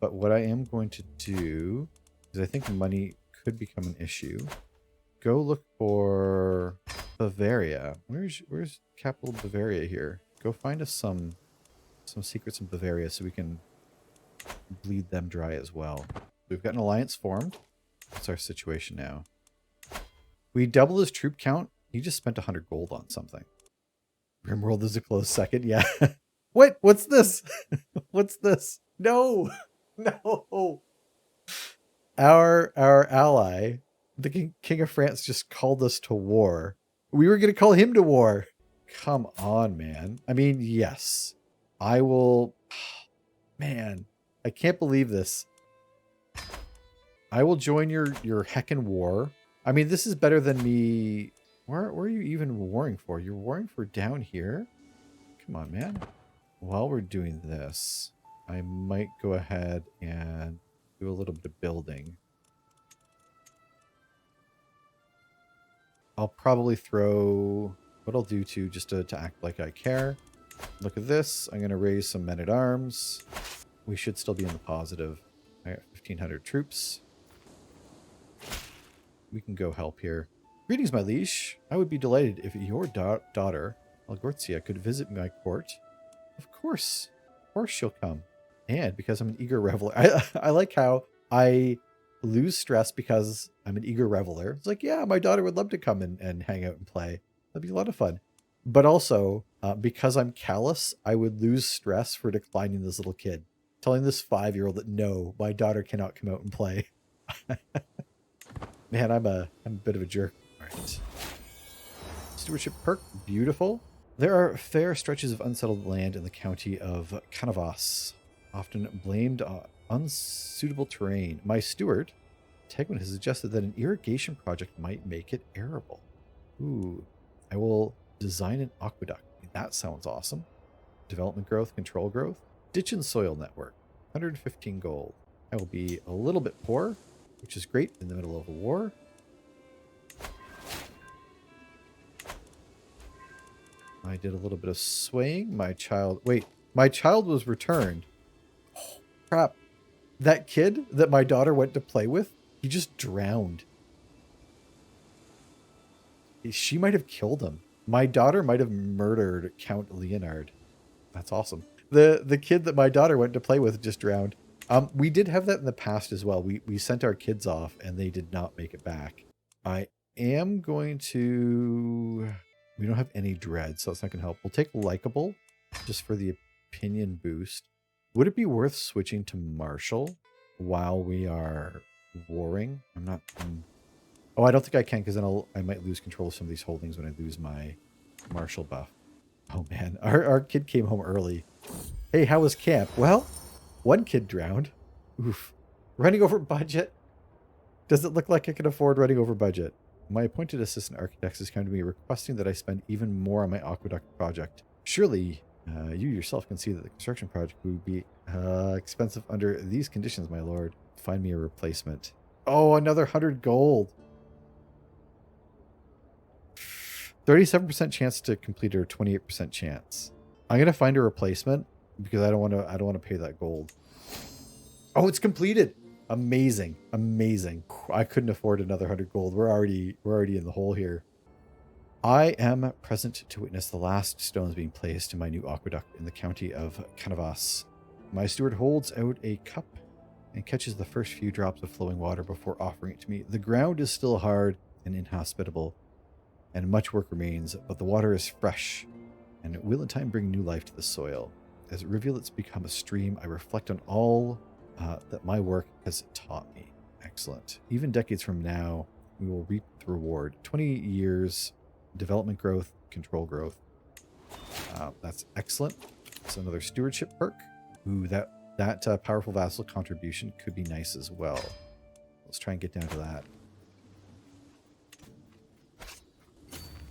But what I am going to do is I think money could become an issue. Go look for Bavaria. Where's capital Bavaria here? Go find us some secrets in Bavaria so we can bleed them dry as well. We've got an alliance formed. That's our situation now. We double his troop count. He just spent 100 gold on something. Rimworld is a close second. Yeah. What? What's this? What's this? No. No. Our ally, the King of France, just called us to war. We were going to call him to war. Come on, man. I mean, yes. I will... Man, I can't believe this. I will join your heckin' war. I mean, this is better than me... Where are you even warring for? You're warring for down here? Come on, man. While we're doing this, I might go ahead and do a little bit of building. I'll probably throw... What I'll do to just to act like I care. Look at this. I'm going to raise some men-at-arms. We should still be in the positive. I got 1,500 troops. We can go help here. Greetings, my liege. I would be delighted if your daughter, Algorcia, could visit my court. Of course she'll come. And because I'm an eager reveler. I like how I lose stress because I'm an eager reveler. It's like, yeah, my daughter would love to come and hang out and play. That'd be a lot of fun. But also, because I'm callous, I would lose stress for declining this little kid. Telling this 5-year-old that, no, my daughter cannot come out and play. Man, I'm a bit of a jerk. All right. Stewardship perk, beautiful. There are fair stretches of unsettled land in the county of Canavas, often blamed on unsuitable terrain. My steward, Tegwin, has suggested that an irrigation project might make it arable. Ooh, I will design an aqueduct. That sounds awesome. Development growth, control growth. Ditch and soil network, 115 gold. I will be a little bit poor, which is great in the middle of a war. I did a little bit of swaying. My child was returned. Oh, crap. That kid that my daughter went to play with, he just drowned. She might have killed him. My daughter might have murdered Count Leonard. That's awesome. The kid that my daughter went to play with just drowned. We did have that in the past as well. We sent our kids off and they did not make it back. I am going to... We don't have any dread, so that's not going to help. We'll take likable just for the opinion boost. Would it be worth switching to martial while we are warring? I'm not... Oh, I don't think I can because then I might lose control of some of these holdings when I lose my martial buff. Oh man, our kid came home early. Hey, how was camp? Well, one kid drowned. Oof. Running over budget? Does it look like I can afford running over budget? My appointed assistant architect has come to me requesting that I spend even more on my aqueduct project. Surely, you yourself can see that the construction project would be expensive under these conditions, my lord. Find me a replacement. Oh, another 100 gold. 37% chance to complete or 28% chance. I'm gonna find a replacement because I don't want to pay that gold. Oh, it's completed. Amazing, amazing. I couldn't afford another 100 gold. We're already in the hole here. I am present to witness the last stones being placed in my new aqueduct in the county of Canavas. My steward holds out a cup and catches the first few drops of flowing water before offering it to me. The ground is still hard and inhospitable, and much work remains, but the water is fresh, and it will in time bring new life to the soil. As rivulets become a stream, I reflect on all that my work has taught me. Excellent. Even decades from now, we will reap the reward. 20 years, development growth, control growth. That's excellent. That's another stewardship perk. Ooh, that powerful vassal contribution could be nice as well. Let's try and get down to that.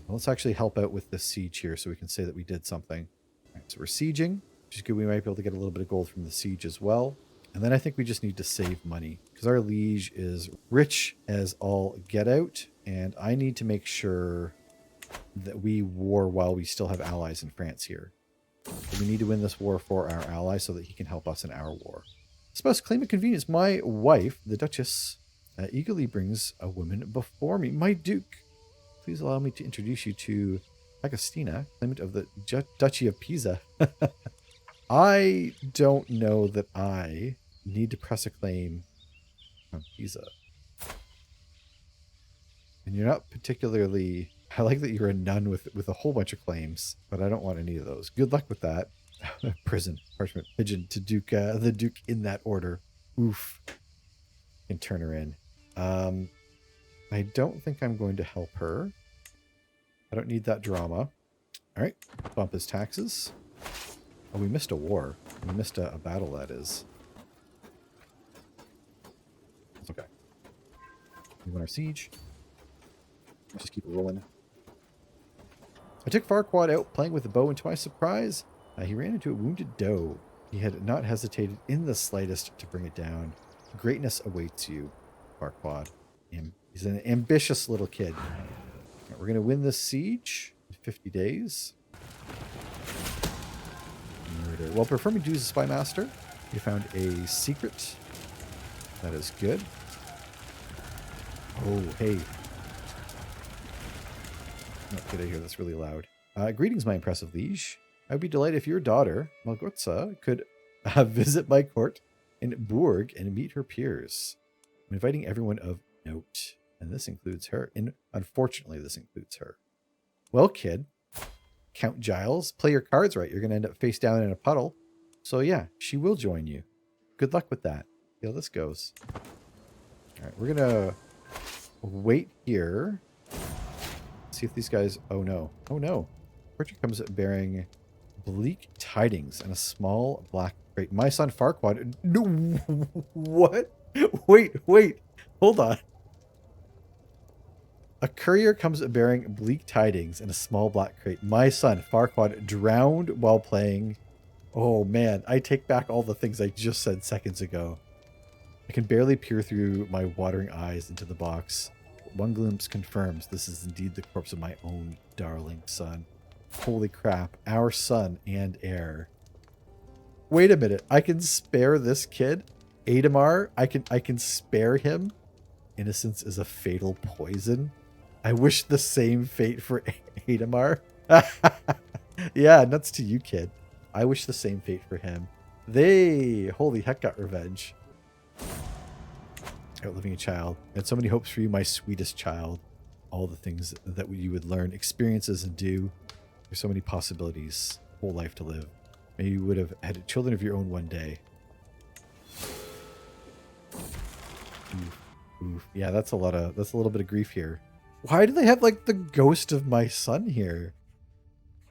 Well, let's actually help out with this siege here so we can say that we did something. All right, so we're sieging, which is good. We might be able to get a little bit of gold from the siege as well. And then I think we just need to save money because our liege is rich as all get out. And I need to make sure that we war while we still have allies in France here. But we need to win this war for our ally so that he can help us in our war. Spouse claim of convenience. My wife, the Duchess, eagerly brings a woman before me. My Duke. Please allow me to introduce you to Agostina, claimant of the Duchy of Pisa. I don't know that I need to press a claim on Pisa. And you're not particularly... I like that you're a nun with a whole bunch of claims, but I don't want any of those. Good luck with that. Prison, parchment, pigeon to Duke, the Duke in that order. Oof. Can turn her in. I don't think I'm going to help her. I don't need that drama. All right, bump his taxes. Oh, we missed a war. We missed a battle, that is. It's okay. We won our siege. Let's just keep it rolling. I took Farquaad out playing with the bow, and to my surprise, he ran into a wounded doe. He had not hesitated in the slightest to bring it down. Greatness awaits you, Farquaad. He's an ambitious little kid. Right, we're going to win this siege in 50 days. Murder. While performing duties as spy master, you found a secret. That is good. Oh, hey. Oh, get out of here. That's really loud. Greetings, my impressive liege. I would be delighted if your daughter, Malgotsa, could visit my court in Bourg and meet her peers. I'm inviting everyone of note, and this includes her. And unfortunately, this includes her. Well, kid, Count Giles, play your cards right. You're going to end up face down in a puddle. So yeah, she will join you. Good luck with that. See how this goes. All right, we're going to wait here. See if these guys... Oh, no. Oh, no. Portrait comes bearing bleak tidings and a small black crate. My son Farquaad... No, what? Wait. Hold on. A courier comes bearing bleak tidings and a small black crate. My son Farquaad drowned while playing... Oh, man. I take back all the things I just said seconds ago. I can barely peer through my watering eyes into the box. One glimpse confirms this is indeed the corpse of my own darling son. Holy crap. Our son and heir. Wait a minute. I can spare this kid? Adamar? I can spare him? Innocence is a fatal poison? I wish the same fate for Adamar. Yeah, nuts to you, kid. I wish the same fate for him. They, holy heck, got revenge. Outliving a child. I had so many hopes for you, my sweetest child. All the things that you would learn, experiences, and do. There's so many possibilities. Whole life to live. Maybe you would have had children of your own one day. Oof. Yeah, that's a little bit of grief here. Why do they have like the ghost of my son here?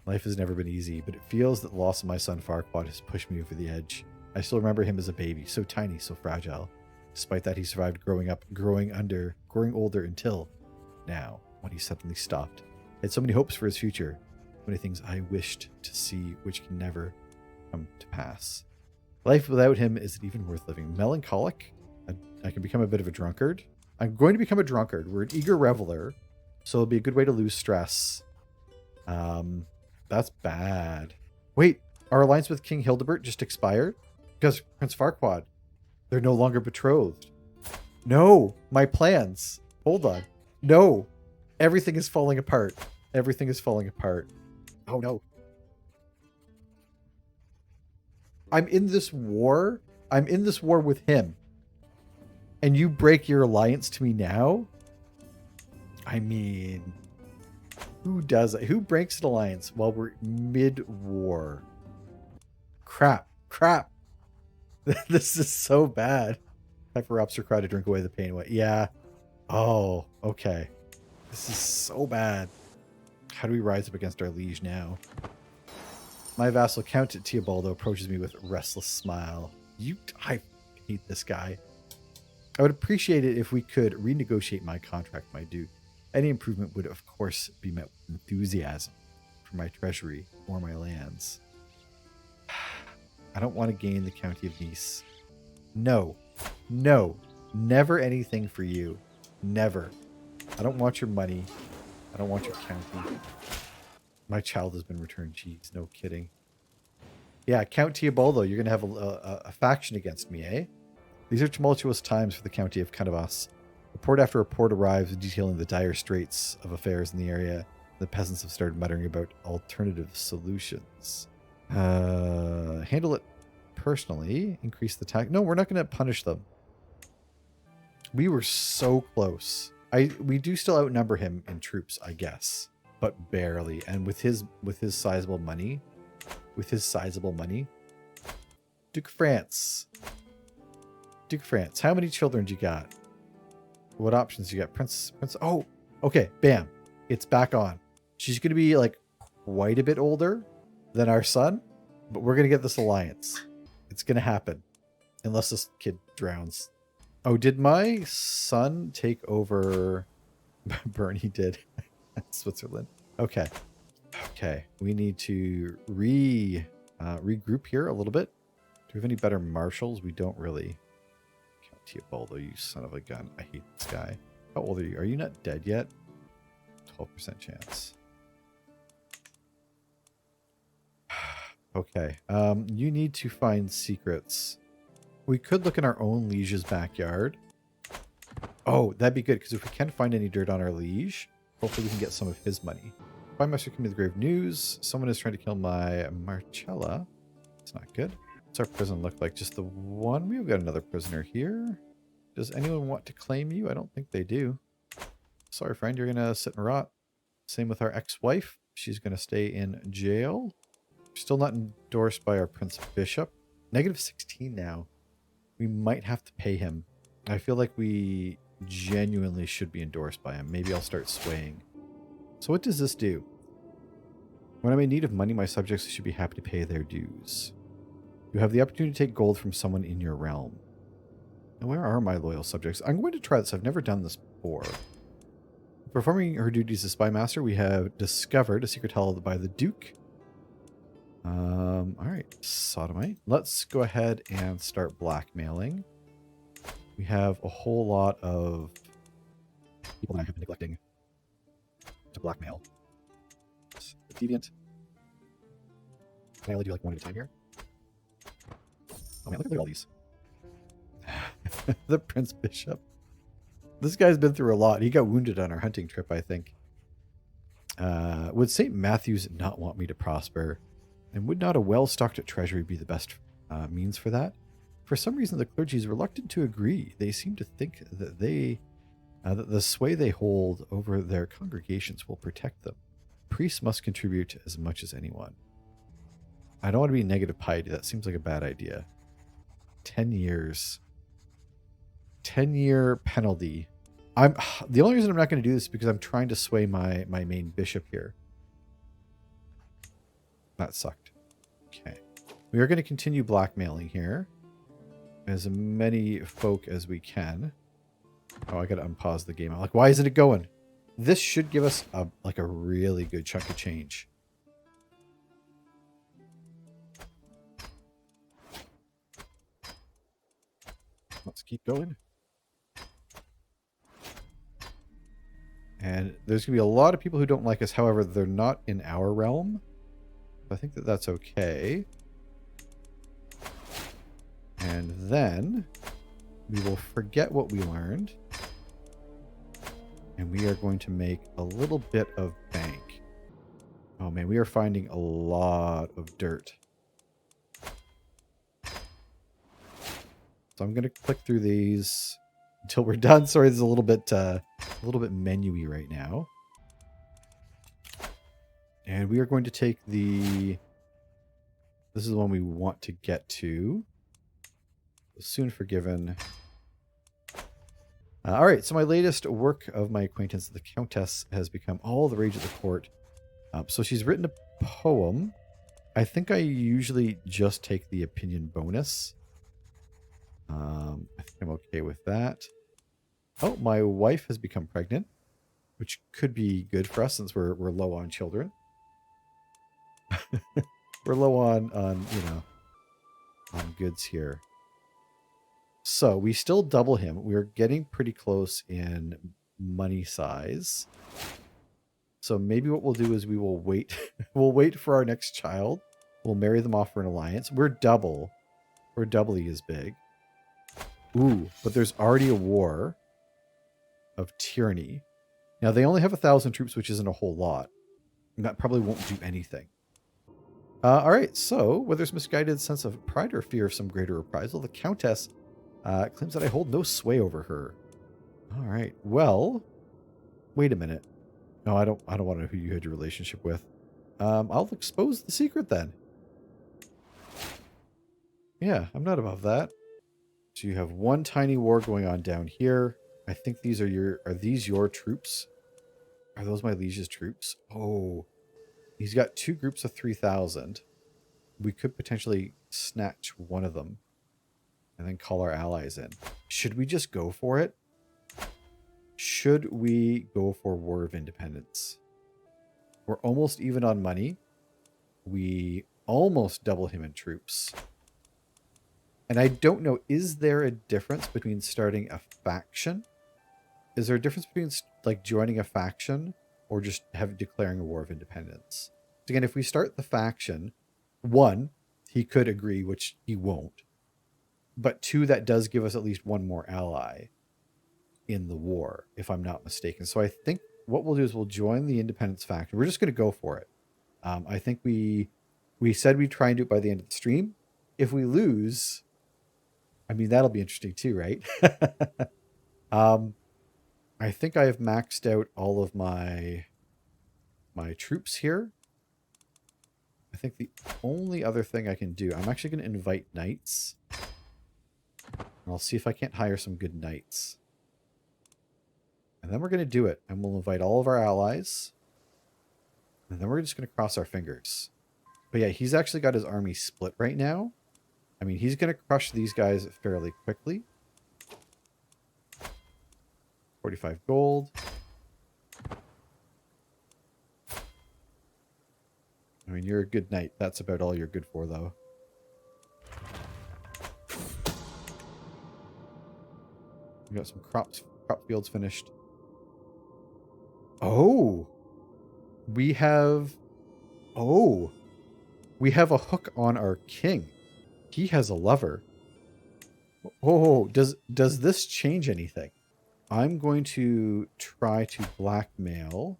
Life has never been easy, but it feels that the loss of my son Farquaad has pushed me over the edge. I still remember him as a baby, so tiny, so fragile. Despite that, he survived growing up, growing older until now, when he suddenly stopped. I had so many hopes for his future. So many things I wished to see, which can never come to pass. Life without him isn't even worth living. Melancholic? I can become a bit of a drunkard. I'm going to become a drunkard. We're an eager reveler, so it'll be a good way to lose stress. That's bad. Wait, our alliance with King Hildebert just expired? Because Prince Farquaad, they're no longer betrothed. No, my plans. Hold on. No, everything is falling apart. Everything is falling apart. Oh no. I'm in this war. I'm in this war with him. And you break your alliance to me now? I mean, who does it? Who breaks an alliance while we're mid-war? Crap. This is so bad. Time for Robster Cry to drink away the pain away. Yeah. Oh, okay. This is so bad. How do we rise up against our liege now? My vassal Count Teobaldo approaches me with a restless smile. I hate this guy. I would appreciate it if we could renegotiate my contract, my duke. Any improvement would, of course, be met with enthusiasm for my treasury or my lands. I don't want to gain the county of Nice. No. Never anything for you. Never. I don't want your money. I don't want your county. My child has been returned. Jeez, no kidding. Yeah, Count Teobaldo, you're going to have a faction against me, eh? These are tumultuous times for the county of Canavas. Report after report arrives detailing the dire straits of affairs in the area. The peasants have started muttering about alternative solutions. Handle it personally. Increase the tax. No, we're not going to punish them. We were so close. We do still outnumber him in troops, I guess, but barely. And with his sizable money, Duke of France. How many children do you got? What options do you got? Prince. Oh, okay. Bam. It's back on. She's going to be like quite a bit older than our son, but we're going to get this alliance. It's going to happen. Unless this kid drowns. Oh, did my son take over? Bernie did. Switzerland. Okay. We need to regroup here a little bit. Do we have any better marshals? We don't really. County of Baldo, you son of a gun. I hate this guy. How old are you? Are you not dead yet? 12% chance. Okay. You need to find secrets. We could look in our own liege's backyard. Oh, that'd be good, because if we can find any dirt on our liege, hopefully we can get some of his money. Prime Minister coming to the grave news. Someone is trying to kill my Marcella. It's not good. What's our prison look like? Just the one? We've got another prisoner here. Does anyone want to claim you? I don't think they do. Sorry, friend. You're going to sit and rot. Same with our ex-wife. She's going to stay in jail. Still not endorsed by our Prince Bishop. Negative 16 now. We might have to pay him. I feel like we genuinely should be endorsed by him. Maybe I'll start swaying. So what does this do? When I'm in need of money, my subjects should be happy to pay their dues. You have the opportunity to take gold from someone in your realm. And where are my loyal subjects? I'm going to try this. I've never done this before. Performing her duties as spy master, we have discovered a secret held by the Duke. All right, sodomite. Let's go ahead and start blackmailing. We have a whole lot of people that I have been neglecting to blackmail. Deviant. Can I only do like one at a time here? Oh man, look at all these. The Prince Bishop. This guy's been through a lot. He got wounded on our hunting trip, I think. Would St. Matthew's not want me to prosper? And would not a well-stocked treasury be the best means for that? For some reason, the clergy is reluctant to agree. They seem to think that that the sway they hold over their congregations will protect them. Priests must contribute as much as anyone. I don't want to be negative piety. That seems like a bad idea. 10 years. 10-year penalty. The only reason I'm not going to do this is because I'm trying to sway my main bishop here. That sucked. Okay. We are going to continue blackmailing here. As many folk as we can. Oh, I got to unpause the game. I'm like, why isn't it going? This should give us a really good chunk of change. Let's keep going. And there's going to be a lot of people who don't like us. However, they're not in our realm. I think that that's okay. And then we will forget what we learned. And we are going to make a little bit of bank. Oh man, we are finding a lot of dirt. So I'm going to click through these until we're done. Sorry, this is a little bit menu-y right now. And we are going to take the... This is the one we want to get to. Soon forgiven. All right, so my latest work of my acquaintance, the Countess, has become all the rage at the court. So she's written a poem. I think I usually just take the opinion bonus. I think I'm okay with that. Oh, my wife has become pregnant, which could be good for us since we're low on children. We're low on goods here. So we still double him. We're getting pretty close in money size. So maybe what we'll do is we will wait. We'll wait for our next child. We'll marry them off for an alliance. We're double. We're doubly as big. Ooh, but there's already a war of tyranny. Now they only have 1,000 troops, which isn't a whole lot. And that probably won't do anything. All right, so whether it's misguided sense of pride or fear of some greater reprisal, the Countess claims that I hold no sway over her. All right, well, Wait a minute. No, I don't want to know who you had your relationship with. I'll expose the secret then. Yeah, I'm not above that. So you have one tiny war going on down here. I think these are these your troops? Are those my liege's troops? Oh, he's got two groups of 3,000. We could potentially snatch one of them and then call our allies in. Should we just go for it? Should we go for War of Independence? We're almost even on money. We almost double him in troops. And I don't know, is there a difference between starting a faction? Is there a difference between like joining a faction or just declaring a War of Independence? Again, if we start the faction, one, he could agree, which he won't. But two, that does give us at least one more ally in the war, if I'm not mistaken. So I think what we'll do is we'll join the Independence faction. We're just going to go for it. I think we said we'd try and do it by the end of the stream. If we lose, I mean, that'll be interesting too, right? I think I have maxed out all of my troops here. I think the only other thing I can do, I'm actually going to invite knights. I'll see if I can't hire some good knights. And then we're going to do it. And we'll invite all of our allies. And then we're just going to cross our fingers. But yeah, he's actually got his army split right now. I mean, he's going to crush these guys fairly quickly. 45 gold. I mean, you're a good knight. That's about all you're good for, though. We got some crop fields finished. Oh, we have a hook on our king. He has a lover. Oh, does this change anything? I'm going to try to blackmail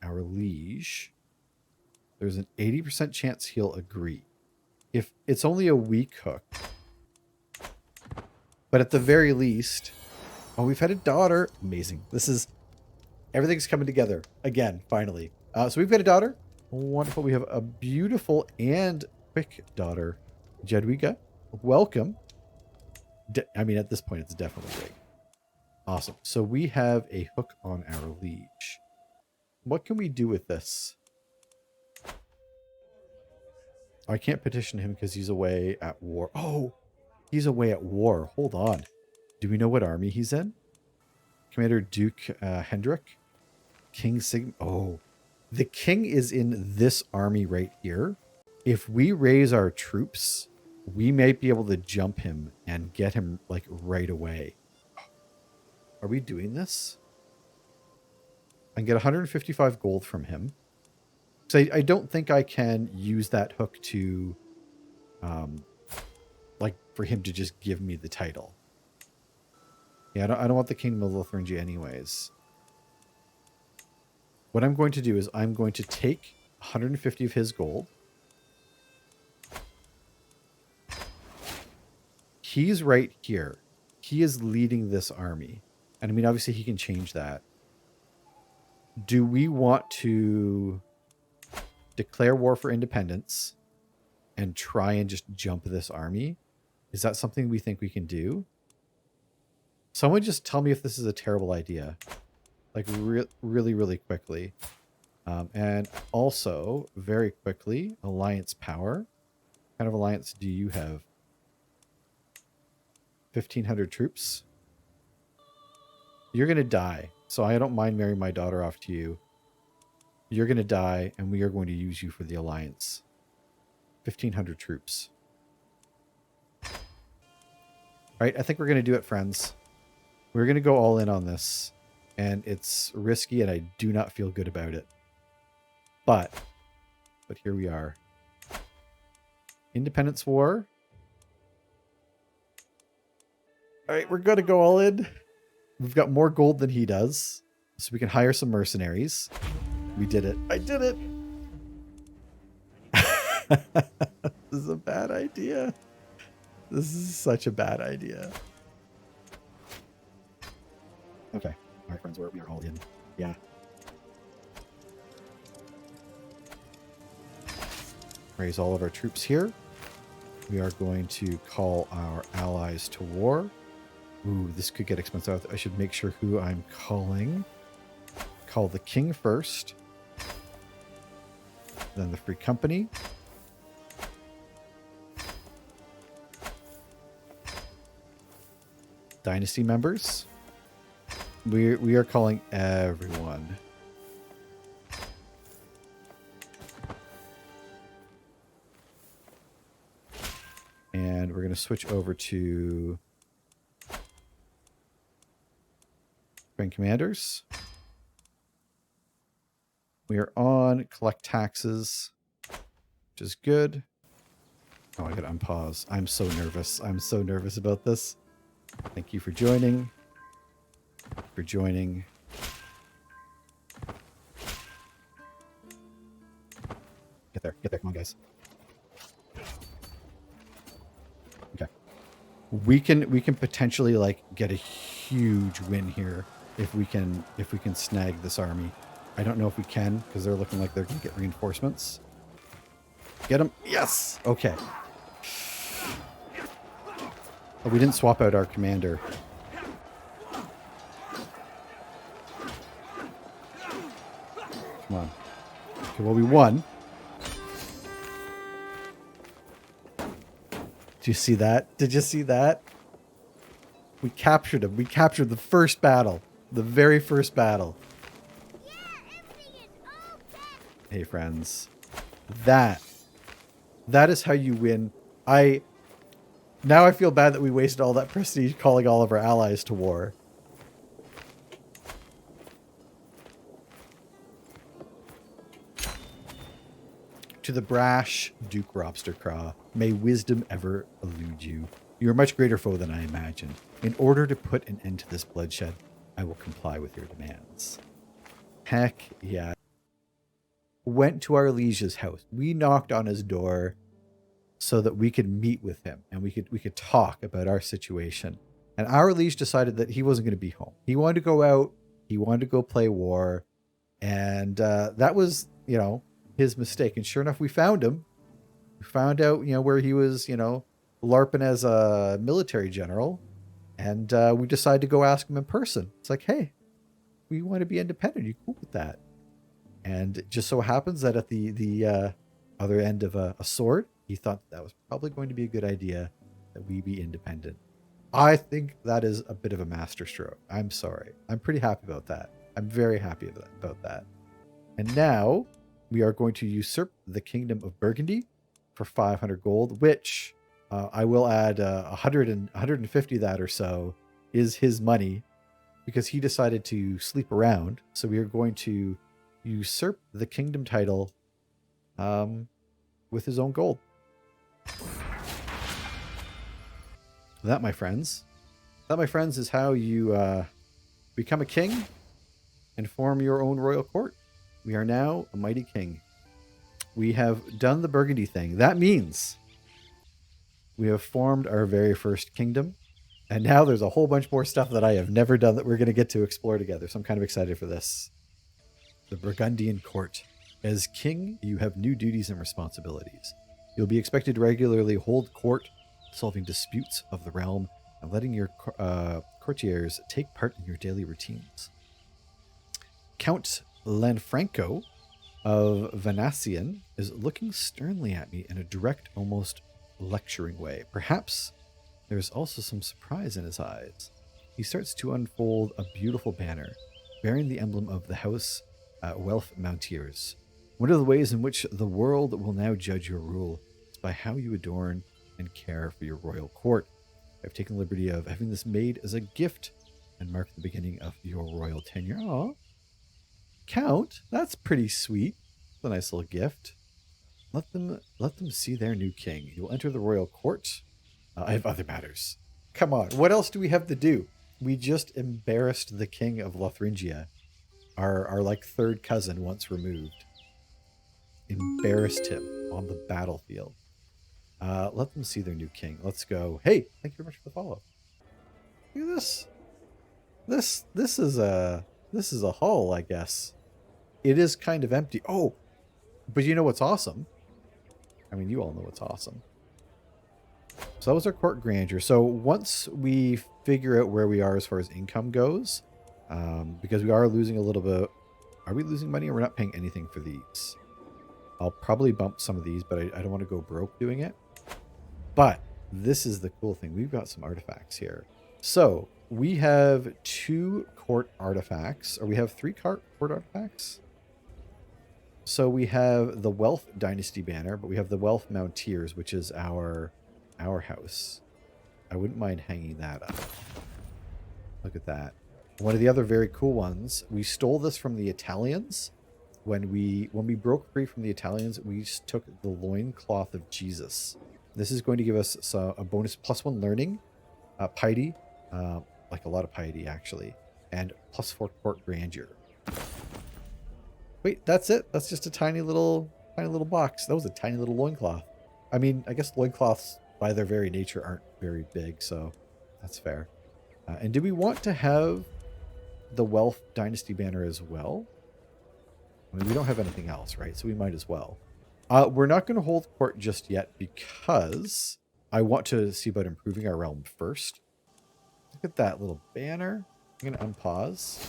our liege. There's an 80% chance he'll agree. If it's only a weak hook. But at the very least, oh, we've had a daughter. Amazing. Everything's coming together again, finally. So we've got a daughter. Wonderful. We have a beautiful and quick daughter, Jadwiga. Welcome. I mean, at this point, it's definitely great. Awesome. So we have a hook on our liege. What can we do with this? I can't petition him because he's away at war. Oh, he's away at war. Hold on. Do we know what army he's in? Commander Duke Hendrik? King Sigmund. Oh, the king is in this army right here. If we raise our troops, we may be able to jump him and get him like right away. Are we doing this? I can get 155 gold from him. So I don't think I can use that hook to, like, for him to just give me the title. Yeah, I don't want the Kingdom of Lotharingia anyways. What I'm going to do is I'm going to take 150 of his gold. He's right here. He is leading this army. And I mean, obviously he can change that. Do we want to declare war for independence and try and just jump this army? Is that something we think we can do? Someone just tell me if this is a terrible idea. Like really, really quickly. And also, very quickly, alliance power. What kind of alliance do you have? 1,500 troops. You're going to die. So I don't mind marrying my daughter off to you. You're going to die, and we are going to use you for the alliance. 1,500 troops. All right, I think we're going to do it, friends. We're going to go all in on this. And it's risky, and I do not feel good about it. But here we are. Independence War. All right, we're going to go all in. We've got more gold than he does. So we can hire some mercenaries. We did it. I did it. This is a bad idea. This is such a bad idea. Okay. All right, friends, we are all in. Yeah. Raise all of our troops here. We are going to call our allies to war. Ooh, this could get expensive. I should make sure who I'm calling. Call the king first. Then the Free Company. Dynasty members. We are calling everyone. And we're going to switch over to Grand Commanders. We are on collect taxes, which is good. Oh, I got to unpause. I'm so nervous. I'm so nervous about this. Thank you for joining. Get there, come on, guys. Okay, we can potentially like get a huge win here if we can snag this army. I don't know if we can because they're looking like they're gonna get reinforcements. Get them, yes. Okay. Oh, we didn't swap out our commander. Come on. Okay, well, we won. Did you see that? Did you see that? We captured him. We captured the first battle. The very first battle. Yeah, everything is okay. Hey, friends. That is how you win. Now I feel bad that we wasted all that prestige calling all of our allies to war. To the brash Duke Robstercraw, may wisdom ever elude you. You are a much greater foe than I imagined. In order to put an end to this bloodshed, I will comply with your demands. Heck yeah. Went to our liege's house. We knocked on his door so that we could meet with him and we could talk about our situation. And our liege decided that he wasn't going to be home. He wanted to go out. He wanted to go play war. And that was, you know, his mistake. And sure enough, we found him. We found out, you know, where he was, you know, LARPing as a military general. And we decided to go ask him in person. It's like, hey, we want to be independent. Are you cool with that? And it just so happens that at the other end of a sword, he thought that was probably going to be a good idea that we be independent. I think that is a bit of a masterstroke. I'm sorry. I'm pretty happy about that. I'm very happy about that. And now we are going to usurp the Kingdom of Burgundy for 500 gold, which I will add 150 of that or so is his money because he decided to sleep around. So we are going to usurp the kingdom title with his own gold. That, my friends, is how you become a king and form your own royal court. We are now a mighty king. We have done the Burgundy thing. That means we have formed our very first kingdom. And now there's a whole bunch more stuff that I have never done that we're going to get to explore together. So I'm kind of excited for this. The Burgundian court. As king, you have new duties and responsibilities. You'll be expected to regularly hold court, solving disputes of the realm, and letting your courtiers take part in your daily routines. Count Lanfranco of Venatian is looking sternly at me in a direct, almost lecturing way. Perhaps there's also some surprise in his eyes. He starts to unfold a beautiful banner bearing the emblem of the house Welf Mountiers. One of the ways in which the world will now judge your rule is by how you adorn and care for your royal court. I've taken the liberty of having this made as a gift and mark the beginning of your royal tenure. Aw, Count, that's pretty sweet. It's a nice little gift. Let them see their new king. You will enter the royal court. I have other matters. Come on, what else do we have to do? We just embarrassed the king of Lothringia, our like third cousin once removed. Embarrassed him on the battlefield. Let them see their new king. Let's go. Hey, thank you very much for the follow. Look at this. This is a hull, I guess. It is kind of empty. Oh, but you know what's awesome? I mean, you all know what's awesome. So that was our court grandeur. So once we figure out where we are as far as income goes, because we are losing a little bit. Are we losing money or we're not paying anything for these? I'll probably bump some of these, but I don't want to go broke doing it. But this is the cool thing. We've got some artifacts here. So we have 2 court artifacts, or we have 3 court artifacts. So we have the Wealth Dynasty banner, but we have the Wealth Mounteers, which is our house. I wouldn't mind hanging that up. Look at that. One of the other very cool ones, we stole this from the Italians. When we broke free from the Italians, we took the loincloth of Jesus. This is going to give us a bonus +1 learning, piety, like a lot of piety actually, and +4 court grandeur. Wait, that's it? That's just a tiny little box. That was a tiny little loincloth. I mean, I guess loincloths by their very nature aren't very big, so that's fair. And do we want to have the Wealth Dynasty banner as well? I mean, we don't have anything else, right? So we might as well. We're not going to hold court just yet because I want to see about improving our realm first. Look at that little banner. I'm going to unpause.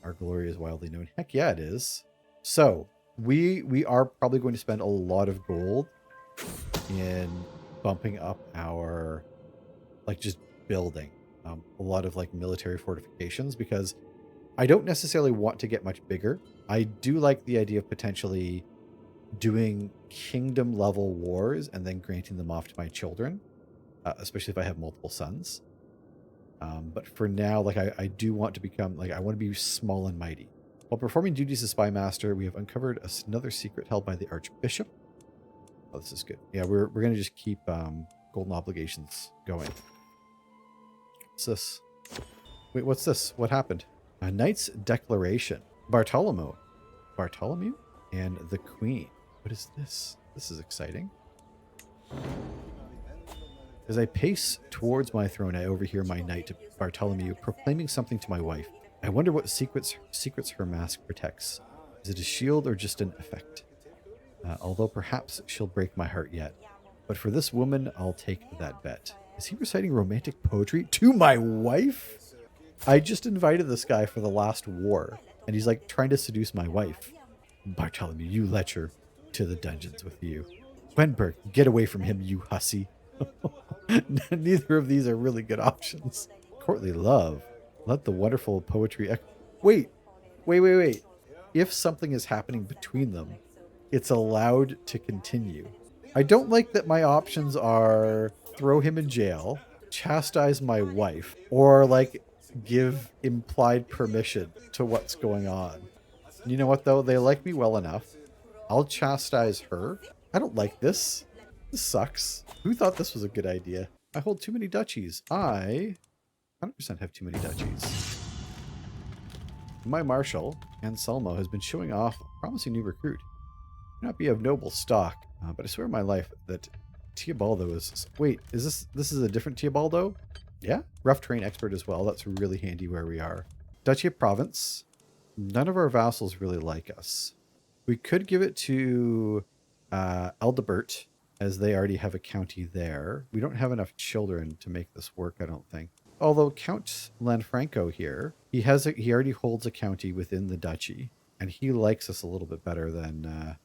Our glory is wildly known. Heck yeah, it is. So we are probably going to spend a lot of gold in bumping up our, like, just building a lot of like military fortifications, because I don't necessarily want to get much bigger. I do like the idea of potentially doing kingdom level wars and then granting them off to my children, especially if I have multiple sons. But for now, like I do want to become, like, I want to be small and mighty. While performing duties as spy master, we have uncovered another secret held by the Archbishop. Oh, this is good. Yeah, we're going to just keep golden obligations going. What's this? Wait, what's this? What happened? A Knight's Declaration. Bartholomew and the Queen. What is this? This is exciting. As I pace towards my throne, I overhear my knight Bartholomew proclaiming something to my wife. I wonder what secrets her mask protects. Is it a shield or just an effect? Although perhaps she'll break my heart yet. But for this woman, I'll take that bet. Is he reciting romantic poetry to my wife? I just invited this guy for the last war, and he's like trying to seduce my wife. Bartholomew, you lecher, to the dungeons with you. Wenberg, get away from him, you hussy. Neither of these are really good options. Courtly love. Let the wonderful poetry Wait. If something is happening between them, it's allowed to continue. I don't like that my options are throw him in jail, chastise my wife, or like give implied permission to what's going on. You know what though? They like me well enough. I'll chastise her. I don't like this. This sucks. Who thought this was a good idea? I hold too many duchies. I 100% have too many duchies. My marshal, Anselmo, has been showing off a promising new recruit. May not be of noble stock, but I swear on my life that Teobaldo is... Wait, is this is a different Teobaldo? Yeah? Rough terrain expert as well. That's really handy where we are. Duchy of Provence. None of our vassals really like us. We could give it to Eldebert, as they already have a county there. We don't have enough children to make this work, I don't think. Although Count Lanfranco here, he already holds a county within the duchy, and he likes us a little bit better than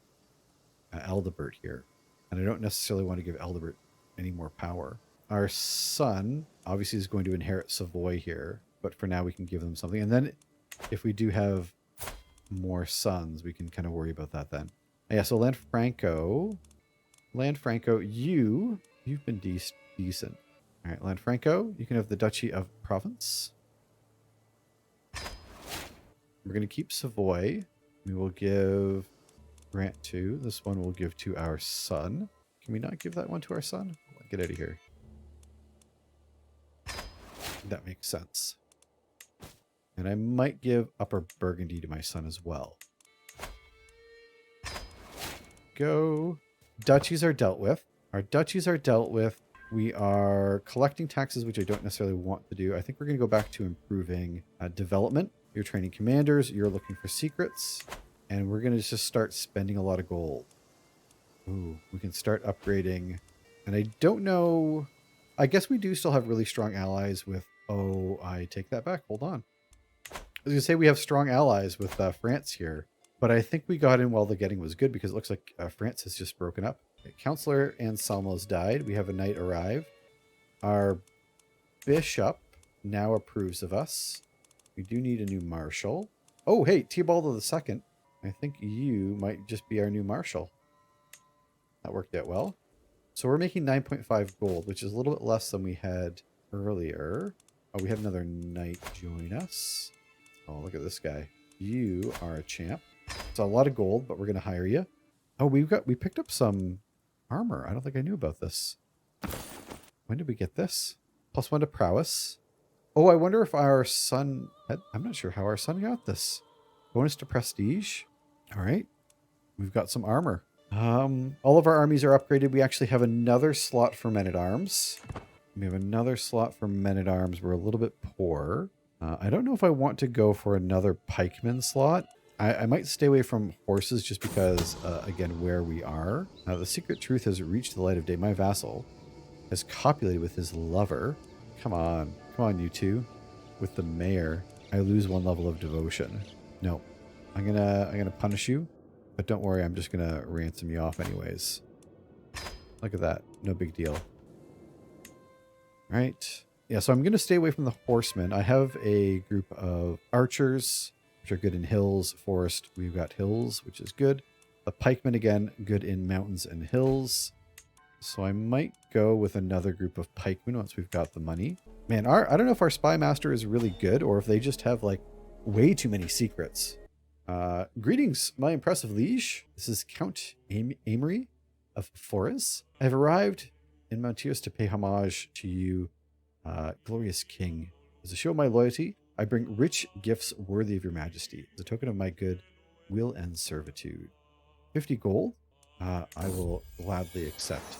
Eldebert here. And I don't necessarily want to give Eldebert any more power. Our son obviously is going to inherit Savoy here, but for now we can give them something. And then if we do have more sons, we can kind of worry about that then. Yeah, so Lanfranco, you've been decent. All right, Lanfranco, you can have the Duchy of Provence. We're going to keep Savoy. We will give grant to. This one we'll give to our son. Can we not give that one to our son? Get out of here. That makes sense. And I might give Upper Burgundy to my son as well. Go. Duchies are dealt with. Our duchies are dealt with. We are collecting taxes, which I don't necessarily want to do. I think we're going to go back to improving development. You're training commanders. You're looking for secrets. And we're going to just start spending a lot of gold. Ooh, we can start upgrading. And I don't know. I guess we do still have really strong allies with... Oh, I take that back. Hold on. I was going to say we have strong allies with France here. But I think we got in while the getting was good because it looks like France has just broken up. Okay, Counselor Anselmo's died. We have a knight arrive. Our bishop now approves of us. We do need a new marshal. Oh, hey, Theobaldo II. I think you might just be our new marshal. That worked out well. So we're making 9.5 gold, which is a little bit less than we had earlier. Oh, we had another knight join us. Oh, look at this guy. You are a champ. It's a lot of gold, but we're going to hire you. Oh, we picked up some armor. I don't think I knew about this. When did we get this? +1 to prowess. Oh, I wonder if our son... I'm not sure how our son got this. Bonus to prestige. All right. We've got some armor. All of our armies are upgraded. We actually have another slot for men-at-arms. We have another slot for men-at-arms. We're a little bit poor. I don't know if I want to go for another pikeman slot. I might stay away from horses just because, again, where we are. The secret truth has reached the light of day. My vassal has copulated with his lover. Come on, you two. With the mayor, I lose 1 level of devotion. No, I'm gonna punish you, but don't worry, I'm just gonna ransom you off anyways. Look at that, no big deal. All right, yeah. So I'm gonna stay away from the horsemen. I have a group of archers, which are good in hills, forest. We've got hills, which is good. The pikemen, again, good in mountains and hills. So I might go with another group of pikemen once we've got the money. Man, I don't know if our spy master is really good or if they just have like way too many secrets. Greetings, my impressive liege. This is Count Amory of Forres. I have arrived in Montiers to pay homage to you, glorious king. As a show of my loyalty, I bring rich gifts worthy of your majesty. As a token of my good will and servitude. 50 gold? I will gladly accept.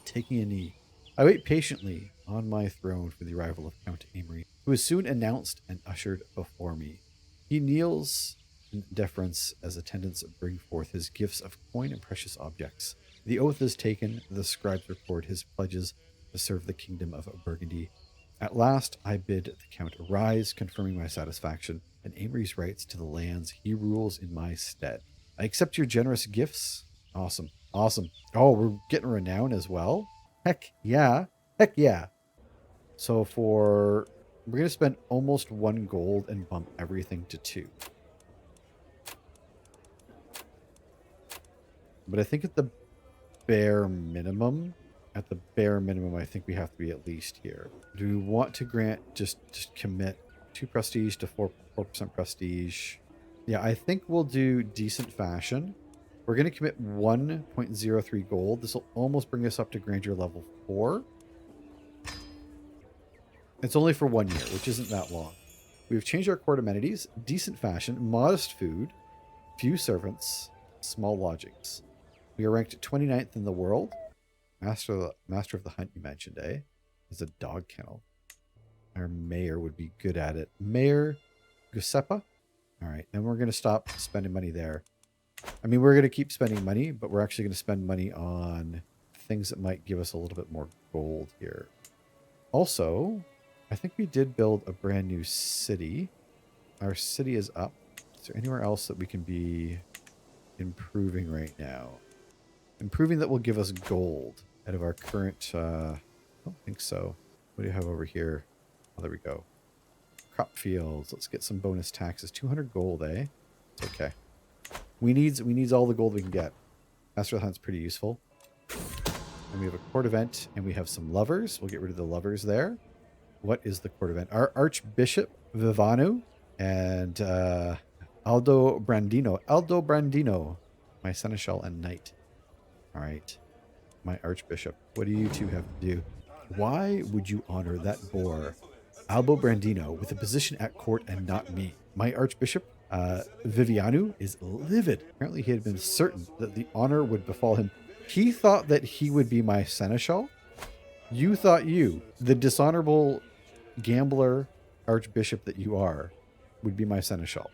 Taking a knee, I wait patiently on my throne for the arrival of Count Amory, who is soon announced and ushered before me. He kneels in deference as attendants bring forth his gifts of coin and precious objects. The oath is taken, the scribes record his pledges to serve the Kingdom of Burgundy. At last, I bid the Count arise, confirming my satisfaction and Amory's rights to the lands he rules in my stead. I accept your generous gifts. Awesome. Awesome. Oh, we're getting renown as well? Heck yeah. Heck yeah. So we're going to spend almost 1 gold and bump everything to 2. But I think at the bare minimum, I think we have to be at least here. Do we want to grant, just commit 2 prestige to 4% prestige? Yeah, I think we'll do decent fashion. We're going to commit 1.03 gold. This will almost bring us up to grandeur level 4. It's only for 1 year, which isn't that long. We've changed our court amenities, decent fashion, modest food, few servants, small lodgings. We are ranked 29th in the world. Master of the hunt you mentioned, eh? Is a dog kennel. Our mayor would be good at it. Mayor Giuseppe? All right, then we're going to stop spending money there. I mean, we're going to keep spending money, but we're actually going to spend money on things that might give us a little bit more gold here. Also, I think we did build a brand new city. Our city is up. Is there anywhere else that we can be improving right now? Improving that will give us gold out of our current... I don't think so. What do you have over here? Oh, there we go. Crop fields. Let's get some bonus taxes. 200 gold, eh? It's okay. We needs all the gold we can get. Master of the Hunt's pretty useful. And we have a court event, and we have some lovers. We'll get rid of the lovers there. What is the court event? Our Archbishop Vivanu and Aldo Brandino, my seneschal and knight. All right, my Archbishop. What do you two have to do? Why would you honor that boor, Aldo Brandino, with a position at court and not me? My Archbishop, Vivianu, is livid. Apparently he had been certain that the honor would befall him. He thought that he would be my seneschal, You thought you, the dishonorable gambler archbishop that you are, would be my seneschal.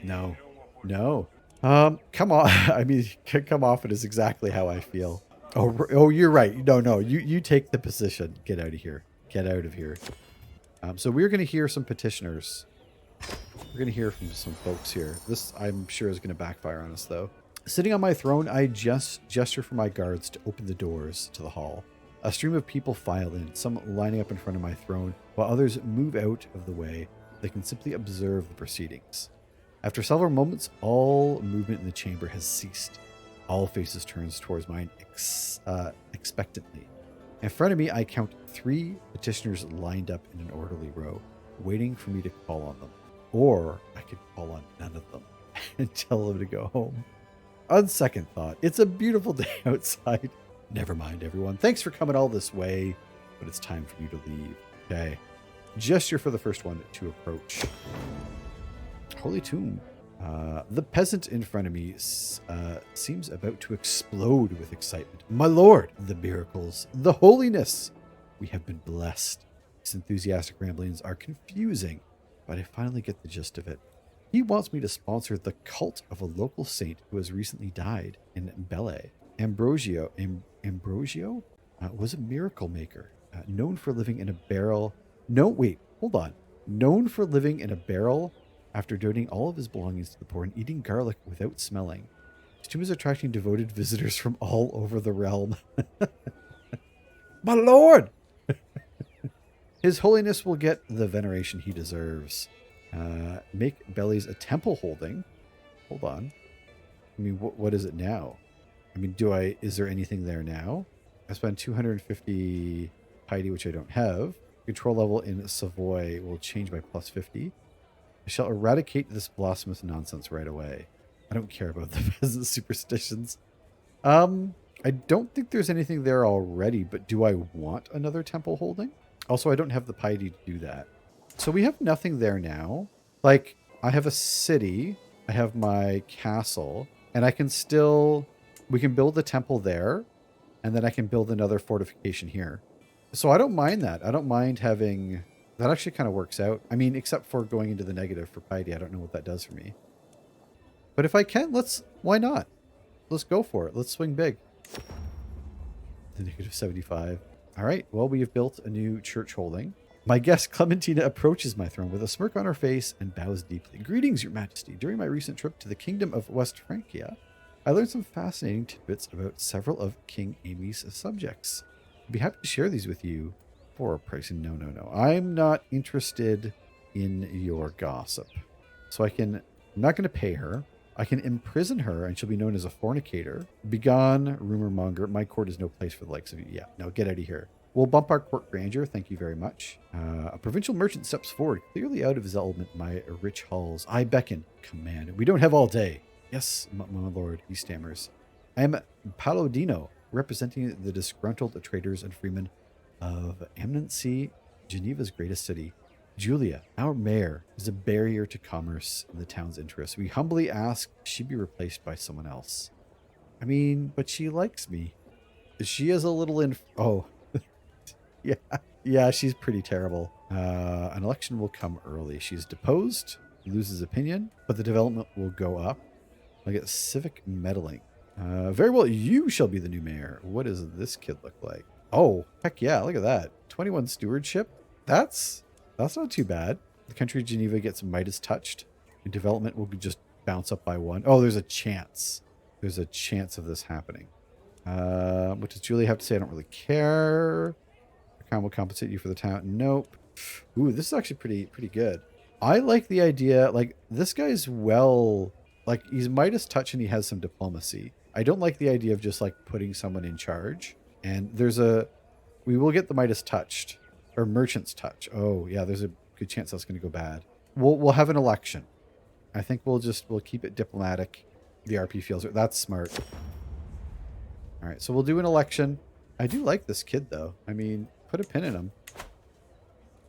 No. No. Come on. I mean, come off it is exactly how I feel. Oh, you're right. No. You take the position. Get out of here. Get out of here. So we're going to hear some petitioners. We're going to hear from some folks here. This, I'm sure, is going to backfire on us, though. Sitting on my throne, I just gesture for my guards to open the doors to the hall. A stream of people file in, some lining up in front of my throne, while others move out of the way. They can simply observe the proceedings. After several moments, all movement in the chamber has ceased. All faces turns towards mine expectantly. In front of me, I count 3 petitioners lined up in an orderly row, waiting for me to call on them. Or I could call on none of them and tell them to go home. On second thought, it's a beautiful day outside. Never mind, everyone. Thanks for coming all this way, but it's time for you to leave. Okay. Gesture for the first one to approach. Holy Tomb. The peasant in front of me seems about to explode with excitement. My lord, the miracles, the holiness. We have been blessed. His enthusiastic ramblings are confusing, but I finally get the gist of it. He wants me to sponsor the cult of a local saint who has recently died in Belle. Ambrosio was a miracle maker, known for living in a barrel. No, wait, hold on. Known for living in a barrel after donating all of his belongings to the poor and eating garlic without smelling. His tomb is attracting devoted visitors from all over the realm. My lord! His holiness will get the veneration he deserves. Make Bellies a temple holding. Hold on. I mean, what is it now? I mean, is there anything there now? I spent 250 piety, which I don't have. Control level in Savoy will change by plus 50. I shall eradicate this blasphemous nonsense right away. I don't care about the peasant superstitions. I don't think there's anything there already, but do I want another temple holding? Also, I don't have the piety to do that. So we have nothing there now. Like, I have a city, I have my castle, and we can build a temple there, and then I can build another fortification here. So I don't mind that. I don't mind having, that actually kind of works out. I mean, except for going into the negative for piety. I don't know what that does for me. But if I can, why not? Let's go for it. Let's swing big. The negative 75. All right, well, we have built a new church holding. My guest Clementina approaches my throne with a smirk on her face and bows deeply. Greetings, your majesty. During my recent trip to the Kingdom of West Francia, I learned some fascinating tidbits about several of King Amy's subjects. I'd be happy to share these with you for a price. No. I'm not interested in your gossip. So I'm not going to pay her. I can imprison her and she'll be known as a fornicator. Begone, rumor monger. My court is no place for the likes of you. Yeah, no, get out of here. We'll bump our court grandeur. Thank you very much. A provincial merchant steps forward, clearly out of his element in my rich halls. I beckon. Command. We don't have all day. Yes, my lord, he stammers. I am Palladino, representing the disgruntled traders and freemen of Amnancy, Geneva's greatest city. Julia, our mayor, is a barrier to commerce in the town's interests. We humbly ask she be replaced by someone else. I mean, but she likes me. She is a little oh, yeah, she's pretty terrible. An election will come early. She's deposed, loses opinion, but the development will go up. I get civic meddling. Very well, you shall be the new mayor. What does this kid look like? Oh, heck yeah, look at that. 21 stewardship. That's not too bad. The country of Geneva gets Midas touched. And development will just bounce up by 1. Oh, there's a chance. There's a chance of this happening. What does Julie have to say? I don't really care. The crown will compensate you for the town. Nope. Ooh, this is actually pretty good. I like the idea, like, this guy's like, he's Midas touch and he has some diplomacy. I don't like the idea of just, like, putting someone in charge. And we will get the Midas touched. Or merchant's touch. Oh, yeah, there's a good chance that's going to go bad. We'll have an election. I think we'll keep it diplomatic. The RP feels it. That's smart. All right, so we'll do an election. I do like this kid, though. I mean, put a pin in him.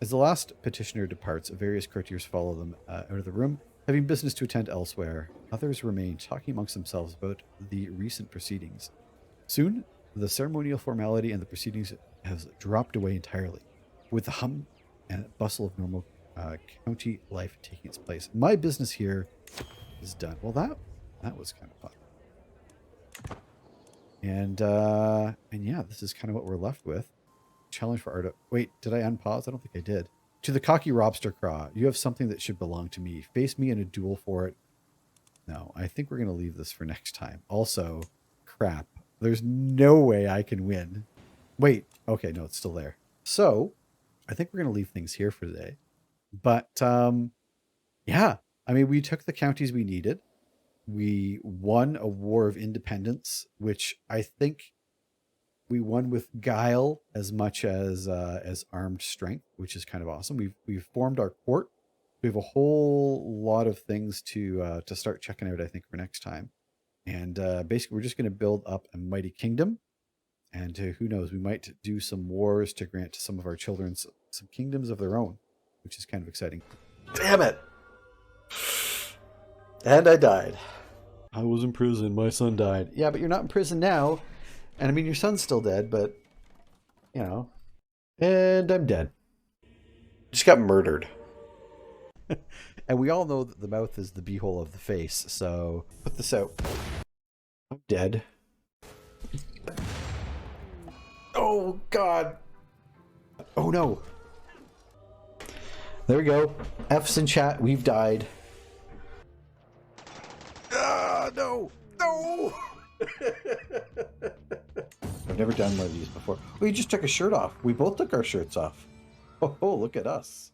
As the last petitioner departs, various courtiers follow them out of the room, having business to attend elsewhere. Others remain, talking amongst themselves about the recent proceedings. Soon, The ceremonial formality and the proceedings has dropped away entirely, with the hum and bustle of normal county life taking its place. My business here is done. Well, that was kind of fun. And yeah, this is kind of what we're left with. Challenge for Arda. Wait, did I unpause? I don't think I did. To the cocky Robster Craw, you have something that should belong to me. Face me in a duel for it. No, I think we're going to leave this for next time. Also, crap. There's no way I can win. Wait, okay, no, it's still there. So, I think we're going to leave things here for today. But, yeah, I mean, we took the counties we needed. We won a war of independence, which I think we won with guile as much as armed strength, which is kind of awesome. We've formed our court. We have a whole lot of things to start checking out, I think, for next time. And basically, we're just going to build up a mighty kingdom. And who knows, we might do some wars to grant to some of our children some kingdoms of their own, which is kind of exciting. Damn it! And I died. I was in prison. My son died. Yeah, but you're not in prison now. And I mean, your son's still dead, but, you know. And I'm dead. Just got murdered. And we all know that the mouth is the beehole of the face, so put this out. I'm dead. Oh, God. Oh, no. There we go. F's in chat. We've died. Ah, no. No. I've never done one of these before. We just took a shirt off. We both took our shirts off. Oh, look at us.